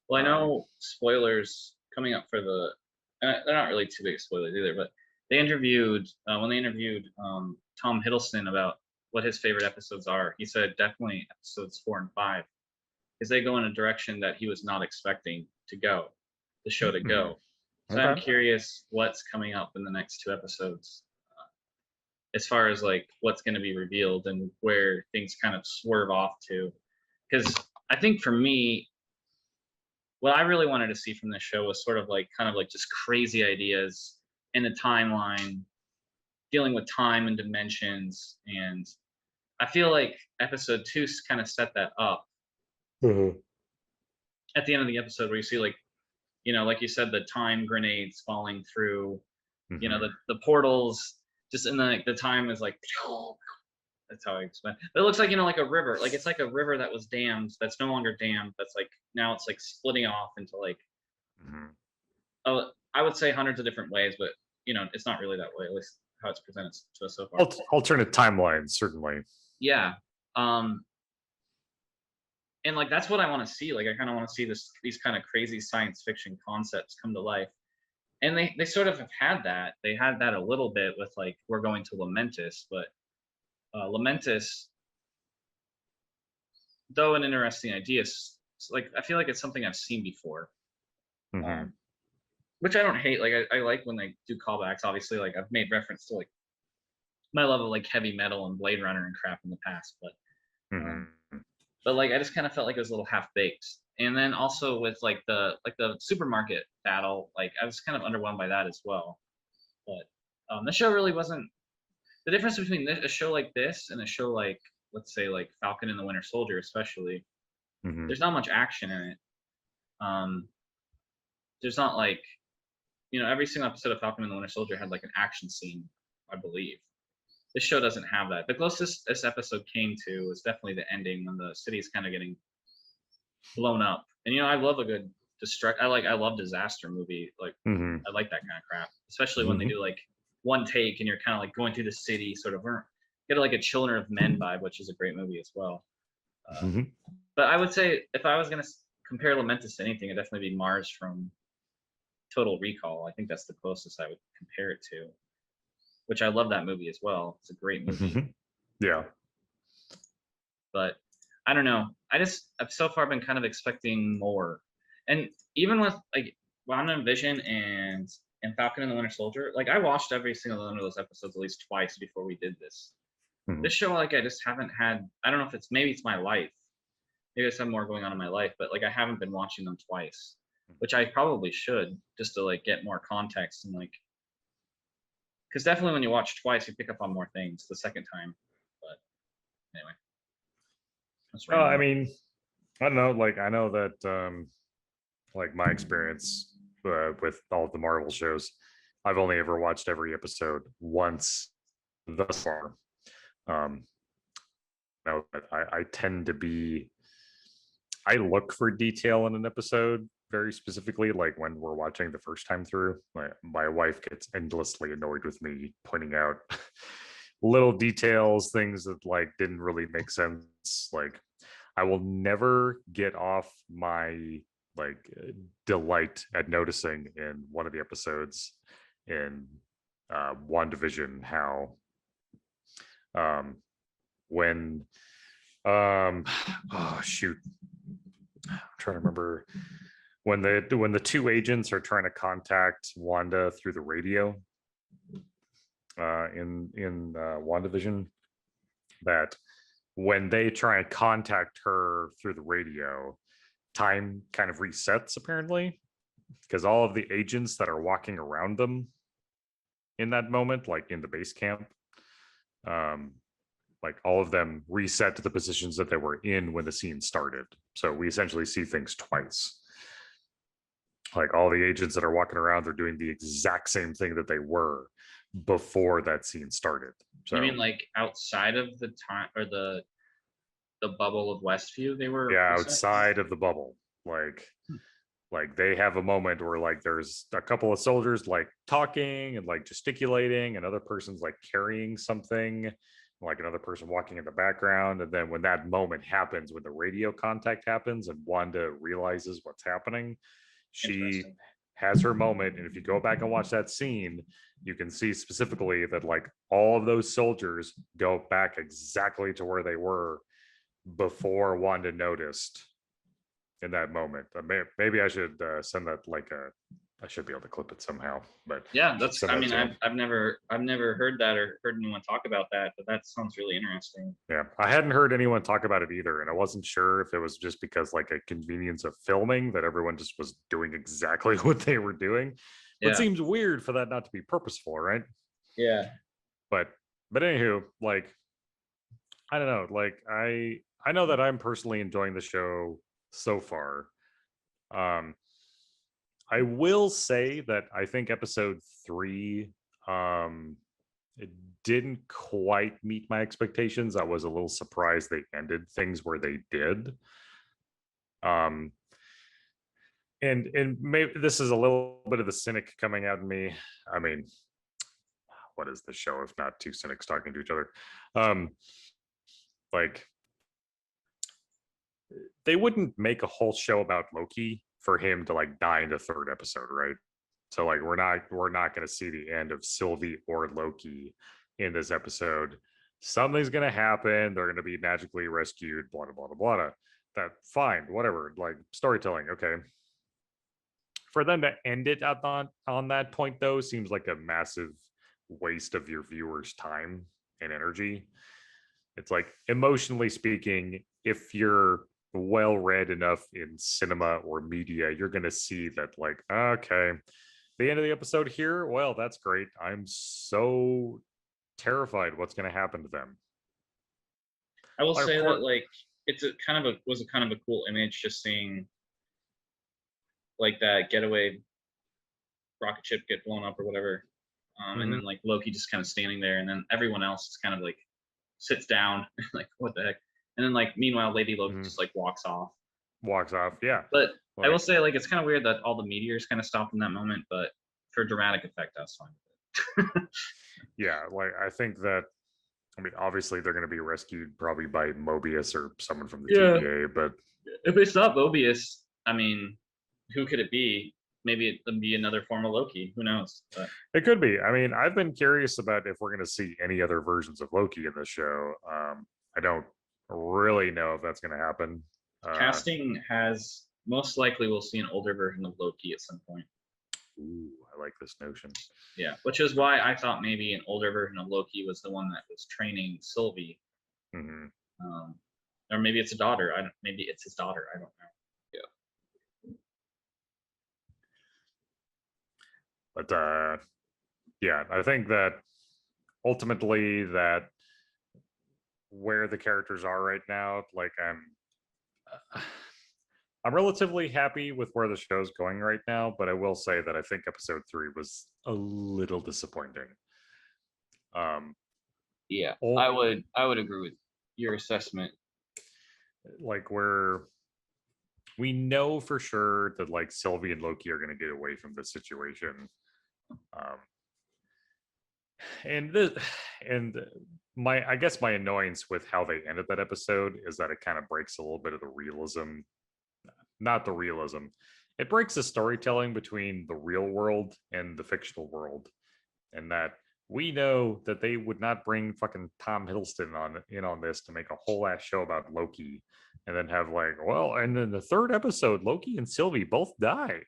Well, I know spoilers coming up for they're not really too big spoilers either, but they interviewed when they interviewed Tom Hiddleston about what his favorite episodes are. He said definitely episodes 4 and 5, because they go in a direction that he was not expecting the show to go. So I'm curious what's coming up in the next 2 episodes, as far as like what's going to be revealed and where things kind of swerve off to. Because I think for me, what I really wanted to see from this show was sort of like kind of like just crazy ideas in the timeline, dealing with time and dimensions. And I feel like episode two kind of set that up at the end of the episode, where you see like, like you said, the time grenades falling through, the portals, just in the time is like, that's how I explain. But it looks like, like a river. Like it's like a river that was dammed, that's no longer dammed. That's like now it's like splitting off into like, I would say hundreds of different ways, but it's not really that way. At least how it's presented to us so far. Alternate timelines, certainly. Yeah. And like that's what I want to see. Like I kind of want to see these kind of crazy science fiction concepts come to life. And they sort of have had that. They had that a little bit with like we're going to Lamentis, but Lamentis, though an interesting idea, like I feel like it's something I've seen before, which I don't hate. Like I like when they do callbacks. Obviously, like I've made reference to like my love of like heavy metal and Blade Runner and crap in the past, but like I just kind of felt like it was a little half baked. And then also with like the supermarket battle, like I was kind of underwhelmed by that as well. But the show really wasn't. The difference between a show like this and a show like, let's say, like Falcon and the Winter Soldier, especially, there's not much action in it. There's not like, every single episode of Falcon and the Winter Soldier had like an action scene, I believe. This show doesn't have that. The closest this episode came to was definitely the ending when the city's kind of getting blown up. And I love a good I love disaster movie. Like I like that kind of crap, especially when they do like one take and you're kind of like going through the city, sort of get like a Children of Men vibe, which is a great movie as well. But I would say if I was gonna compare Lamentis to anything, it'd definitely be Mars from Total Recall. I think that's the closest I would compare it to. Which I love that movie as well. It's a great movie. Yeah. But I don't know. I've so far been kind of expecting more. And even with like WandaVision and Falcon and the Winter Soldier, like I watched every single one of those episodes at least twice before we did this. This show, like I just haven't had, I don't know if maybe it's my life. Maybe I just have more going on in my life, but like I haven't been watching them twice, which I probably should, just to like get more context and like, because definitely when you watch twice, you pick up on more things the second time. But anyway. I mean, I don't know. Like, I know that, like my experience with all of the Marvel shows, I've only ever watched every episode once thus far. I tend to be, I look for detail in an episode very specifically, like when we're watching the first time through. My wife gets endlessly annoyed with me pointing out little details, things that like didn't really make sense. Like I will never get off my like delight at noticing in one of the episodes in WandaVision how when oh shoot, I'm trying to remember when the two agents are trying to contact Wanda through the radio in WandaVision, that when they try and contact her through the radio, time kind of resets apparently, because all of the agents that are walking around them in that moment, like in the base camp, like all of them reset to the positions that they were in when the scene started. So we essentially see things twice. Like all the agents that are walking around, they're doing the exact same thing that they were before that scene started. So you mean like outside of the time or the bubble of Westview they were? Yeah, outside of the bubble. Like they have a moment where like there's a couple of soldiers like talking and like gesticulating, and other person's like carrying something, like another person walking in the background. And then when that moment happens, when the radio contact happens and Wanda realizes what's happening, she has her moment. And if you go back and watch that scene, you can see specifically that like all of those soldiers go back exactly to where they were before Wanda noticed in that moment. Maybe I should send that like I should be able to clip it somehow, but Yeah, should that's. send I that mean, to him. I've never heard that or heard anyone talk about that, but that sounds really interesting. Yeah, I hadn't heard anyone talk about it either, and I wasn't sure if it was just because like a convenience of filming that everyone just was doing exactly what they were doing. But it Yeah, seems weird for that not to be purposeful, right? yeah, But anywho, like I don't know, like I know that I'm personally enjoying the show so far. Um, I will say that I think episode 3 it didn't quite meet my expectations. I was a little surprised they ended things where they did. Um and maybe this is a little bit of the cynic coming out in me. I mean, what is the show if not two cynics talking to each other? Um like they wouldn't make a whole show about Loki for him to like die in the third episode, right? So like we're not going to see the end of Sylvie or Loki in this episode. Something's going to happen. They're going to be magically rescued. Blah blah blah blah. That fine, whatever. Like storytelling, okay. For them to end it on that point though seems like a massive waste of your viewers' time and energy. It's like emotionally speaking, if you're well read enough in cinema or media, you're going to see that, like, okay, the end of the episode here, well, that's great. I'm so terrified what's going to happen to them. I will Like, of say that course, like it's a kind of a was a kind of a cool image just seeing like that getaway rocket ship get blown up or whatever, and then like Loki just kind of standing there, and then everyone else just kind of like sits down, like what the heck, and then like meanwhile Lady Loki just like walks off. walks off. Yeah. But I will Like, say like it's kind of weird that all the meteors kind of stopped in that moment, but for dramatic effect, I was fine with it. yeah. Like, I think that, I mean, obviously they're going to be rescued probably by Mobius or someone from the Yeah, TVA, but if it's not Mobius, I mean, who could it be? Maybe it'd be another form of Loki. Who knows? But it could be. I mean, I've been curious about if we're going to see any other versions of Loki in the show. I don't really know if that's going to happen. casting has most likely we'll see an older version of Loki at some point. Ooh, I like this notion. Yeah, which is why I thought maybe an older version of Loki was the one that was training Sylvie, Mm-hmm. or maybe it's a daughter. I don't. Maybe it's his daughter. I don't know. But yeah, I think that ultimately that where the characters are right now, like I'm relatively happy with where the show's going right now, but I will say that I think episode 3 was a little disappointing. Yeah, All, I would agree with your assessment. like where we know for sure that like Sylvie and Loki are going to get away from this situation. Um, and this, and my, I guess my annoyance with how they ended that episode is that it kind of breaks a little bit of the realism, not the realism. It breaks the storytelling between the real world and the fictional world, and that we know that they would not bring fucking Tom Hiddleston on this to make a whole ass show about Loki, and then have like, well, and then the third episode, Loki and Sylvie both die.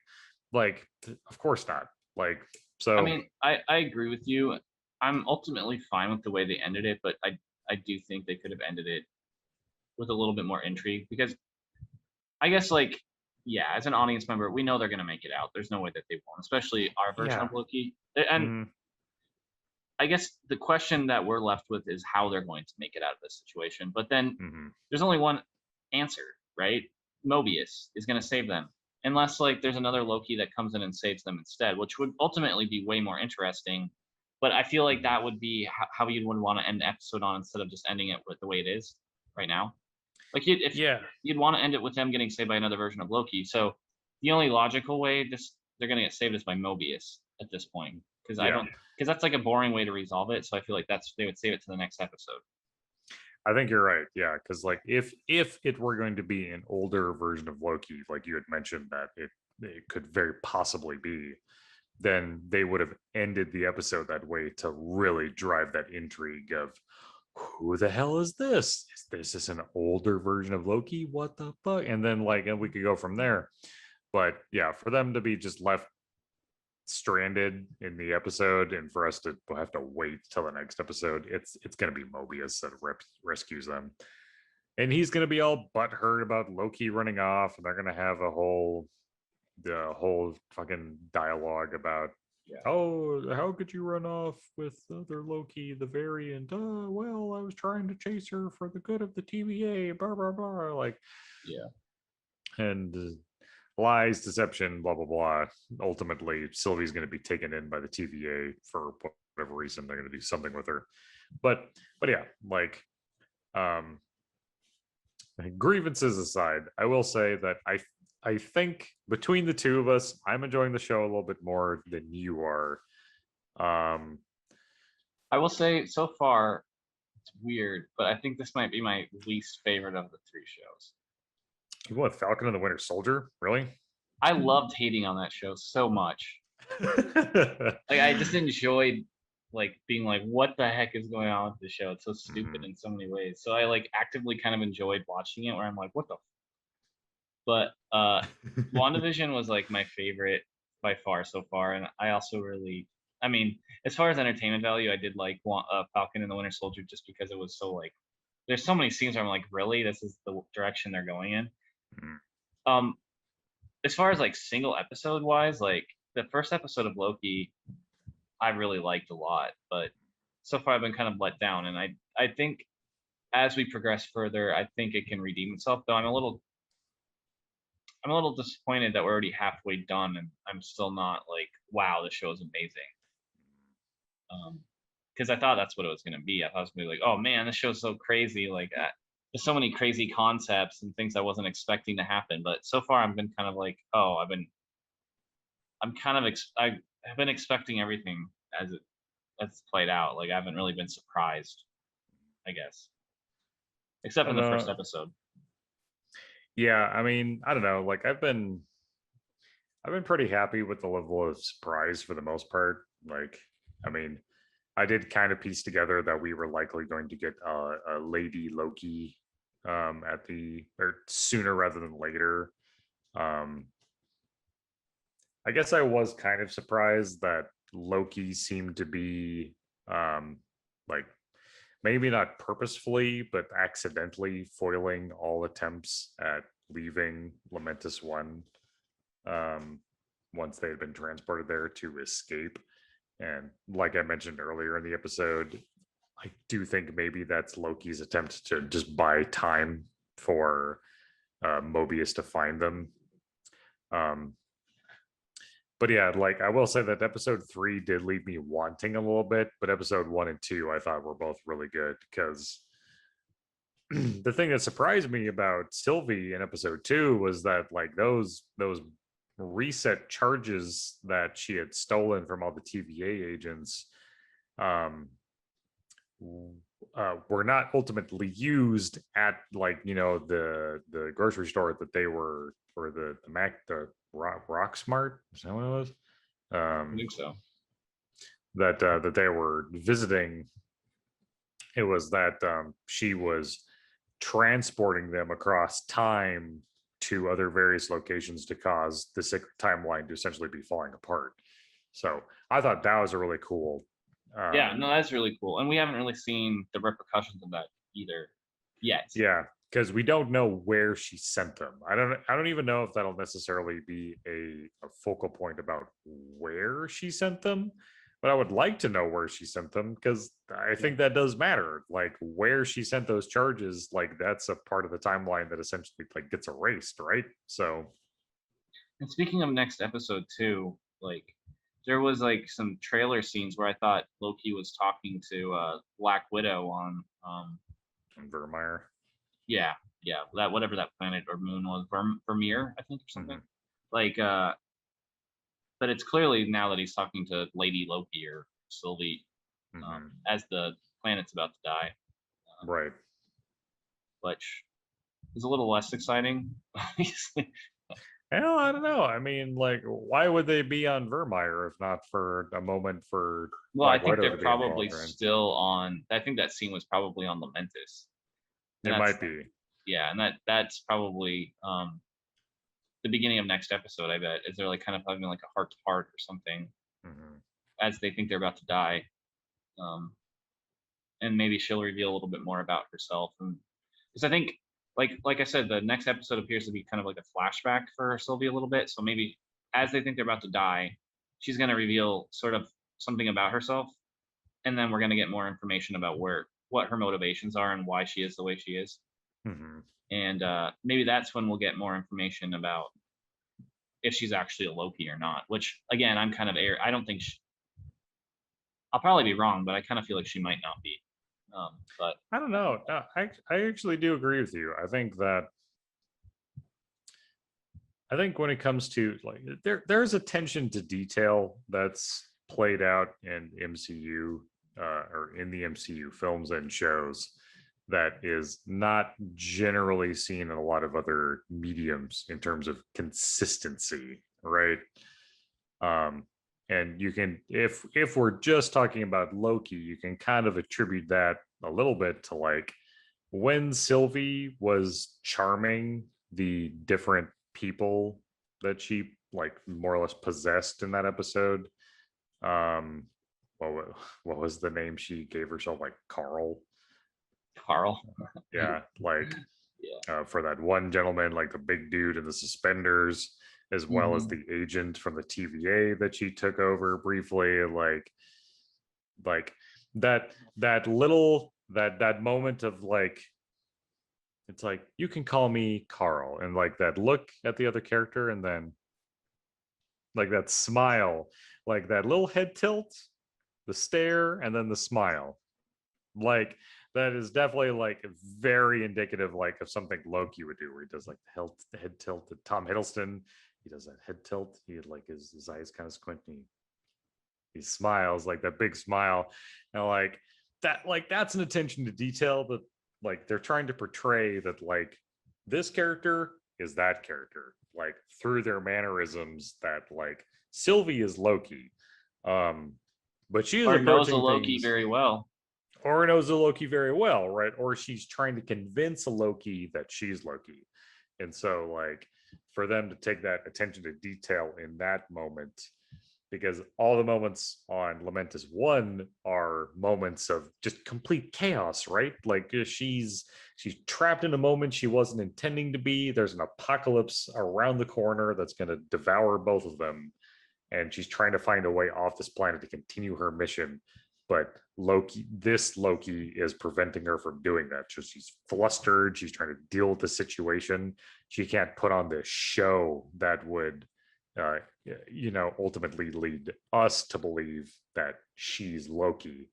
Like, of course not. Like, so I mean, I agree with you. I'm ultimately fine with the way they ended it, but I do think they could have ended it with a little bit more intrigue because I guess like yeah, as an audience member, we know they're gonna make it out. There's no way that they won't, especially our version yeah. of Loki. And I guess the question that we're left with is how they're going to make it out of this situation. But then there's only one answer, right? Mobius is going to save them, unless like there's another Loki that comes in and saves them instead, which would ultimately be way more interesting. But I feel like that would be how you would want to end the episode on instead of just ending it with the way it is right now. Like if Yeah. you'd want to end it with them getting saved by another version of Loki. So the only logical way they're going to get saved is by Mobius at this point because I don't because that's like a boring way to resolve it. So I feel like they would save it to the next episode. I think you're right. Yeah, because like if it were going to be an older version of Loki, like you had mentioned that it could very possibly be, then they would have ended the episode that way to really drive that intrigue of who the hell is this? Is this an older version of Loki? What the fuck? And then like and we could go from there. But yeah, for them to be just left stranded in the episode, and for us to have to wait till the next episode, it's going to be Mobius that rescues them, and he's going to be all butthurt about Loki running off, and they're going to have the whole fucking dialogue about, oh, how could you run off with other Loki, the variant? Well, I was trying to chase her for the good of the TVA, blah blah blah. Like, and lies, deception, blah blah blah. Ultimately, Sylvie's going to be taken in by the TVA for whatever reason. They're going to do something with her, but yeah, like, grievances aside, I will say that I think between the two of us, I'm enjoying the show a little bit more than you are. I will say so far, it's weird, but I think this might be my least favorite of the three shows. You went with Falcon and the Winter Soldier, really? I loved hating on that show so much. Like, I just enjoyed like being like, what the heck is going on with the show? It's so stupid in so many ways. So I like actively kind of enjoyed watching it, where I'm like, what the. But WandaVision was like my favorite by far so far, and I also really, I mean, as far as entertainment value, I did like Falcon and the Winter Soldier just because it was so like, there's so many scenes where I'm like, really, this is the direction they're going in. As far as like single episode wise, like the first episode of Loki, I really liked a lot, but so far I've been kind of let down, and I think as we progress further, I think it can redeem itself. Though I'm a little disappointed that we're already halfway done, and I'm still not like, wow, this show is amazing. Because I thought that's what it was going to be. I thought it was going to be like, oh man, this show's so crazy. Like, there's so many crazy concepts and things I wasn't expecting to happen. But so far, I've been kind of like, oh, I've been expecting everything as it's played out. Like, I haven't really been surprised, I guess, except in the first episode. Yeah, I mean, I don't know. Like, I've been pretty happy with the level of surprise for the most part. Like, I mean, I did kind of piece together that we were likely going to get a Lady Loki or sooner rather than later. I guess I was kind of surprised that Loki seemed to be like, maybe not purposefully, but accidentally foiling all attempts at leaving Lamentus One once they had been transported there to escape. And like I mentioned earlier in the episode, I do think maybe that's Loki's attempt to just buy time for Mobius to find them. But yeah, like, I will say that episode 3 did leave me wanting a little bit, but episode 1 and 2 I thought were both really good, because the thing that surprised me about Sylvie in episode 2 was that, like, those reset charges that she had stolen from all the TVA agents were not ultimately used at, like, you know, the grocery store that they were, or the Rock Smart, is that what it was? I think so. That they were visiting. It was that she was transporting them across time to other various locations to cause the sacred timeline to essentially be falling apart. So I thought that was a really cool. Yeah, no, that's really cool, and we haven't really seen the repercussions of that either yet. Yeah, because we don't know where she sent them. I don't even know if that'll necessarily be a focal point about where she sent them, but I would like to know where she sent them, because I think that does matter. Like, where she sent those charges, like, that's a part of the timeline that essentially, like, gets erased, right? So, and speaking of next episode too, like, there was like some trailer scenes where I thought Loki was talking to Black Widow on Vermeer. Yeah, that whatever that planet or moon was, Vermeer, I think, or something. Like, but it's clearly now that he's talking to Lady Loki or Sylvie, as the planet's about to die. Right. Which is a little less exciting, obviously. Hell, I don't know. I mean, like, why would they be on Vermeer if not for a moment for? Well, I think they're probably still on. I think that scene was probably on Lamentus. It might be. Yeah, and that's probably the beginning of next episode. I bet is they're like kind of having like a heart to heart or something as they think they're about to die, um, and maybe she'll reveal a little bit more about herself. And because I think, like I said, the next episode appears to be kind of like a flashback for Sylvie a little bit. So maybe as they think they're about to die, she's going to reveal sort of something about herself, and then we're going to get more information about what her motivations are and why she is the way she is. And maybe that's when we'll get more information about if she's actually a Loki or not. Which again, I'm kind of I don't think I'll probably be wrong, but I kind of feel like she might not be. But I don't know. I actually do agree with you. I think when it comes to like there's attention to detail that's played out in MCU or in the MCU films and shows that is not generally seen in a lot of other mediums in terms of consistency, right? And you can, if we're just talking about Loki, you can kind of attribute that a little bit to like when Sylvie was charming the different people that she like more or less possessed in that episode. um what was the name she gave herself, like Carl? Yeah, like yeah. for that one gentleman, like the big dude in the suspenders, as well as the agent from the TVA that she took over briefly. Like that little that moment of like, it's like, you can call me Carl, and like that look at the other character, and then like that smile, like that little head tilt, the stare, and then the smile. Like that is definitely like very indicative like of something Loki would do, where he does like the head tilt. Tom Hiddleston, he does that head tilt. He like his eyes kind of squint. He smiles, like that big smile, and like that, like that's an attention to detail that like they're trying to portray that like this character is that character, like through their mannerisms, that like Sylvie is Loki, but she is Or knows a approaching Loki things, very well. or knows a Loki very well, right? Or she's trying to convince a Loki that she's Loki. And so, like, for them to take that attention to detail in that moment, because all the moments on Lamentus 1 are moments of just complete chaos, right? Like she's trapped in a moment she wasn't intending to be. There's an apocalypse around the corner that's going to devour both of them, and she's trying to find a way off this planet to continue her mission. But Loki is preventing her from doing that. So she's flustered. She's trying to deal with the situation. She can't put on this show that would, uh, ultimately lead us to believe that she's Loki.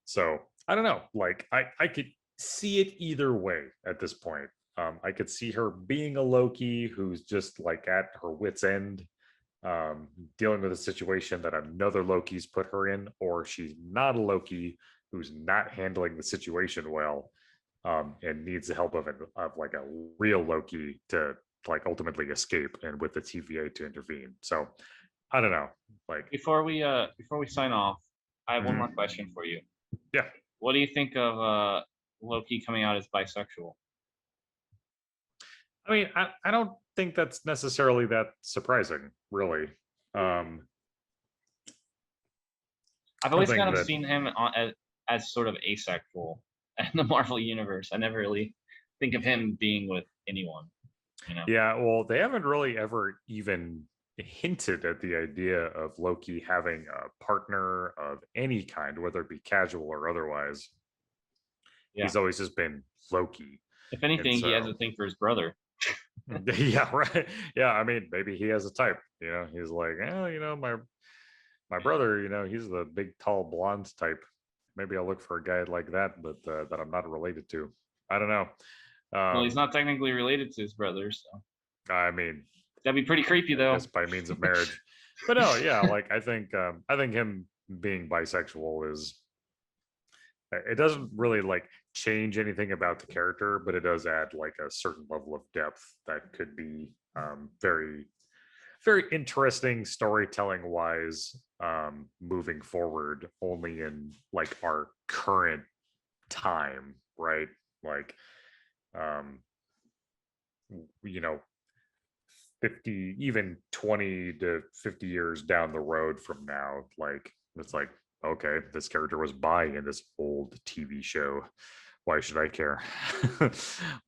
So I don't know. Like I could see it either way at this point. I could see her being a Loki who's just like at her wit's end, dealing with a situation that another Loki's put her in, or she's not a Loki who's not handling the situation well, and needs the help of like a real Loki to like ultimately escape, and with the TVA to intervene. So I don't know. Like Before we sign off, I have one more question for you. Yeah. What do you think of Loki coming out as bisexual? I mean, I don't think that's necessarily that surprising, really. I've always kind of seen him as sort of asexual in the Marvel universe. I never really think of him being with anyone. Yeah, well, they haven't really ever even hinted at the idea of Loki having a partner of any kind, whether it be casual or otherwise. Yeah. He's always just been Loki. If anything, he has a thing for his brother. Yeah, right. Yeah, I mean, maybe he has a type. He's like, my brother, he's the big, tall, blonde type. Maybe I'll look for a guy like that, but that I'm not related to. I don't know. Well, he's not technically related to his brother, so I mean, that'd be pretty creepy, though. Yes, by means of marriage. But no, yeah, like I think him being bisexual is, it doesn't really like change anything about the character, but it does add like a certain level of depth that could be very, very interesting storytelling wise, moving forward, only in like our current time, right? Like you know, 50, even 20 to 50 years down the road from now, like it's like, okay, this character was bi in this old TV show. Why should I care?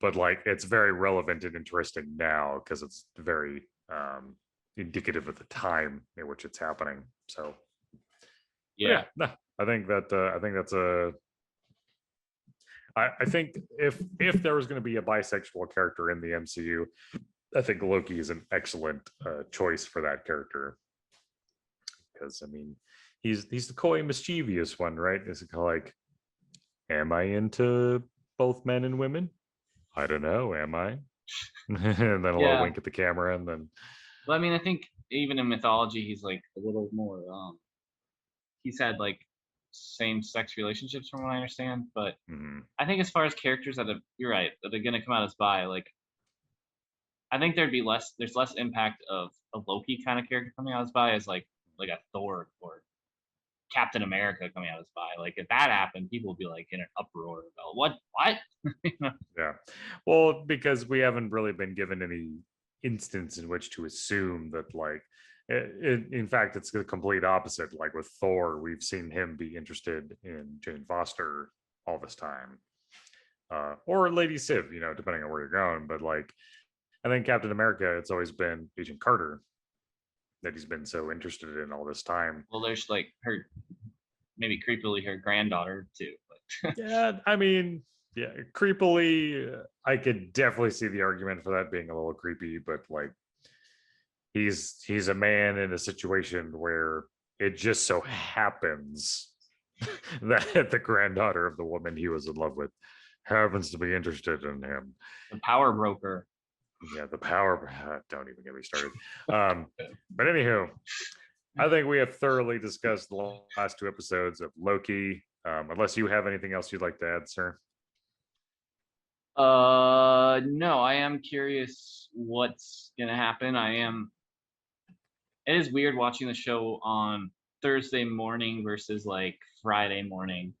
But like it's very relevant and interesting now because it's very indicative of the time in which it's happening. So Yeah. no, I think that's a I think if there was going to be a bisexual character in the MCU, I think Loki is an excellent choice for that character because I mean he's the coy, mischievous one, right? Is it like, am I into both men and women? I don't know, am I? And then a little Yeah. wink at the camera, and then. Well, I mean, I think even in mythology, he's like a little more. He's had like same-sex relationships, from what I understand. But I think as far as characters that have, you're right, that are gonna come out as bi, like I think there's less impact of a Loki kind of character coming out as bi as like a Thor or Captain America coming out as bi. Like if that happened, people would be like in an uproar about what? Yeah, well, because we haven't really been given any instance in which to assume that like in fact it's the complete opposite. Like with Thor, we've seen him be interested in Jane Foster all this time, or Lady Sif, depending on where you're going. But like I think Captain America, it's always been Agent Carter that he's been so interested in all this time. Well, there's like maybe creepily her granddaughter too. But Yeah, I mean, yeah, creepily, I could definitely see the argument for that being a little creepy, but like he's a man in a situation where it just so happens that the granddaughter of the woman he was in love with happens to be interested in him. The power broker. Yeah, the power. Don't even get me started. But anywho, I think we have thoroughly discussed the last two episodes of Loki. Unless you have anything else you'd like to add, sir. No, I am curious what's gonna happen. It is weird watching the show on Thursday morning versus like Friday morning.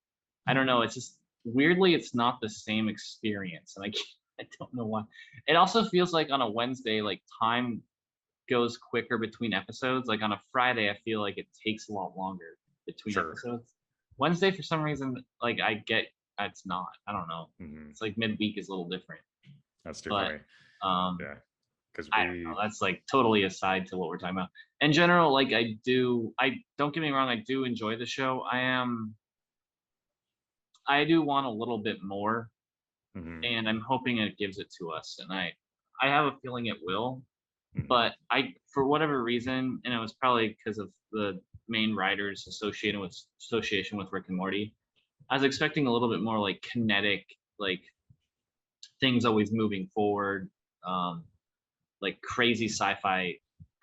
I don't know. It's just weirdly, it's not the same experience, and I don't know why. It also feels like on a Wednesday, like time goes quicker between episodes. Like on a Friday, I feel like it takes a lot longer between episodes. Wednesday, for some reason, like it's not. I don't know. It's like midweek is a little different. That's too funny. Yeah, because I don't know. That's like totally aside to what we're talking about. In general, like I don't get me wrong, I do enjoy the show. I do want a little bit more, and I'm hoping it gives it to us, and I have a feeling it will. But for whatever reason, and it was probably because of the main writers association with Rick and Morty, I was expecting a little bit more like kinetic, like things always moving forward, like crazy sci-fi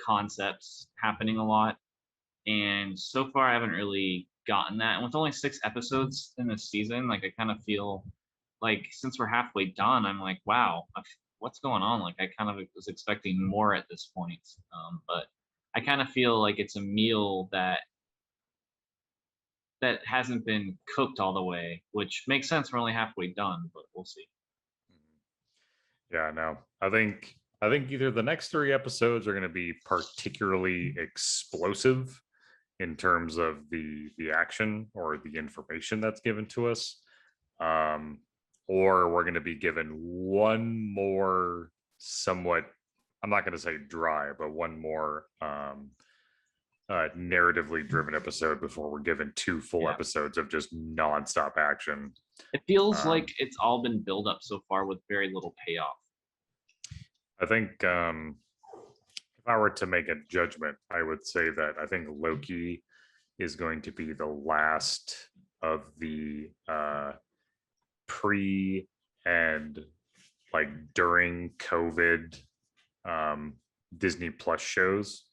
concepts happening a lot. And so far, I haven't really gotten that. And with only 6 episodes in this season, like I kind of feel like since we're halfway done, I'm like, wow, what's going on? Like I kind of was expecting more at this point, but I kind of feel like it's a meal that hasn't been cooked all the way, which makes sense. We're only halfway done, but we'll see. Yeah, no, I think either the next 3 episodes are going to be particularly explosive in terms of the action or the information that's given to us, or we're going to be given one more somewhat, I'm not going to say dry, but one more narratively driven episode before we're given 2 full episodes of just nonstop action. It feels like it's all been built up so far with very little payoff. I think if I were to make a judgment, I would say that I think Loki is going to be the last of the pre and like during COVID Disney Plus shows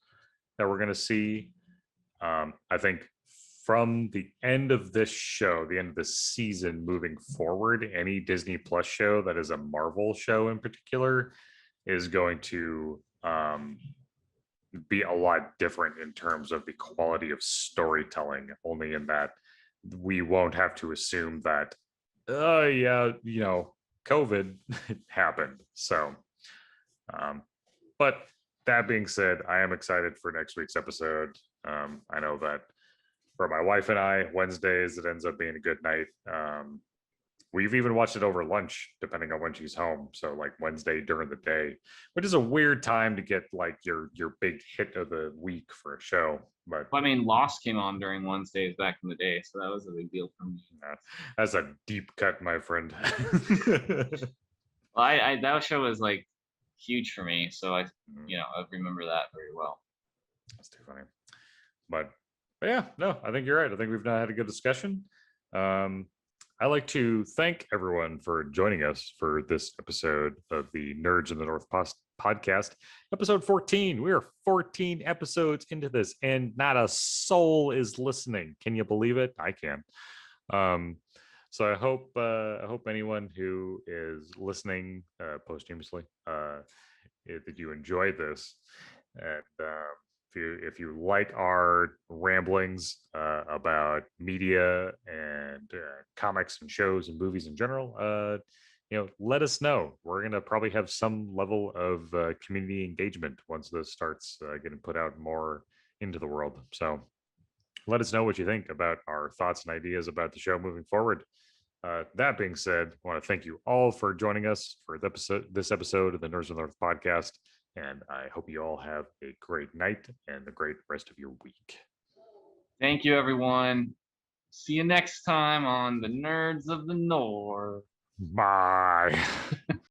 that we're going to see. I think from the end of this show, the end of the season moving forward, any Disney Plus show that is a Marvel show in particular is going to be a lot different in terms of the quality of storytelling, only in that we won't have to assume that, COVID happened. So But that being said, I am excited for next week's episode. I know that for my wife and I, Wednesdays, it ends up being a good night. We've even watched it over lunch, depending on when she's home. So like Wednesday during the day, which is a weird time to get like your big hit of the week for a show. But well, I mean, Lost came on during Wednesdays back in the day, so that was a big deal for me. That's a deep cut, my friend. Well, I that show was like huge for me, so I remember that very well. That's too funny. But yeah, no, I think you're right. I think we've now had a good discussion. I'd like to thank everyone for joining us for this episode of the Nerds in the North podcast, episode 14. We are 14 episodes into this, and not a soul is listening. Can you believe it? I can. So I hope anyone who is listening posthumously that you enjoy this, and if you like our ramblings about media and comics and shows and movies in general, let us know. We're gonna probably have some level of community engagement once this starts getting put out more into the world. So let us know what you think about our thoughts and ideas about the show moving forward. That being said, I want to thank you all for joining us for this episode of the Nerds of the North podcast. And I hope you all have a great night and a great rest of your week. Thank you, everyone. See you next time on the Nerds of the North. Bye.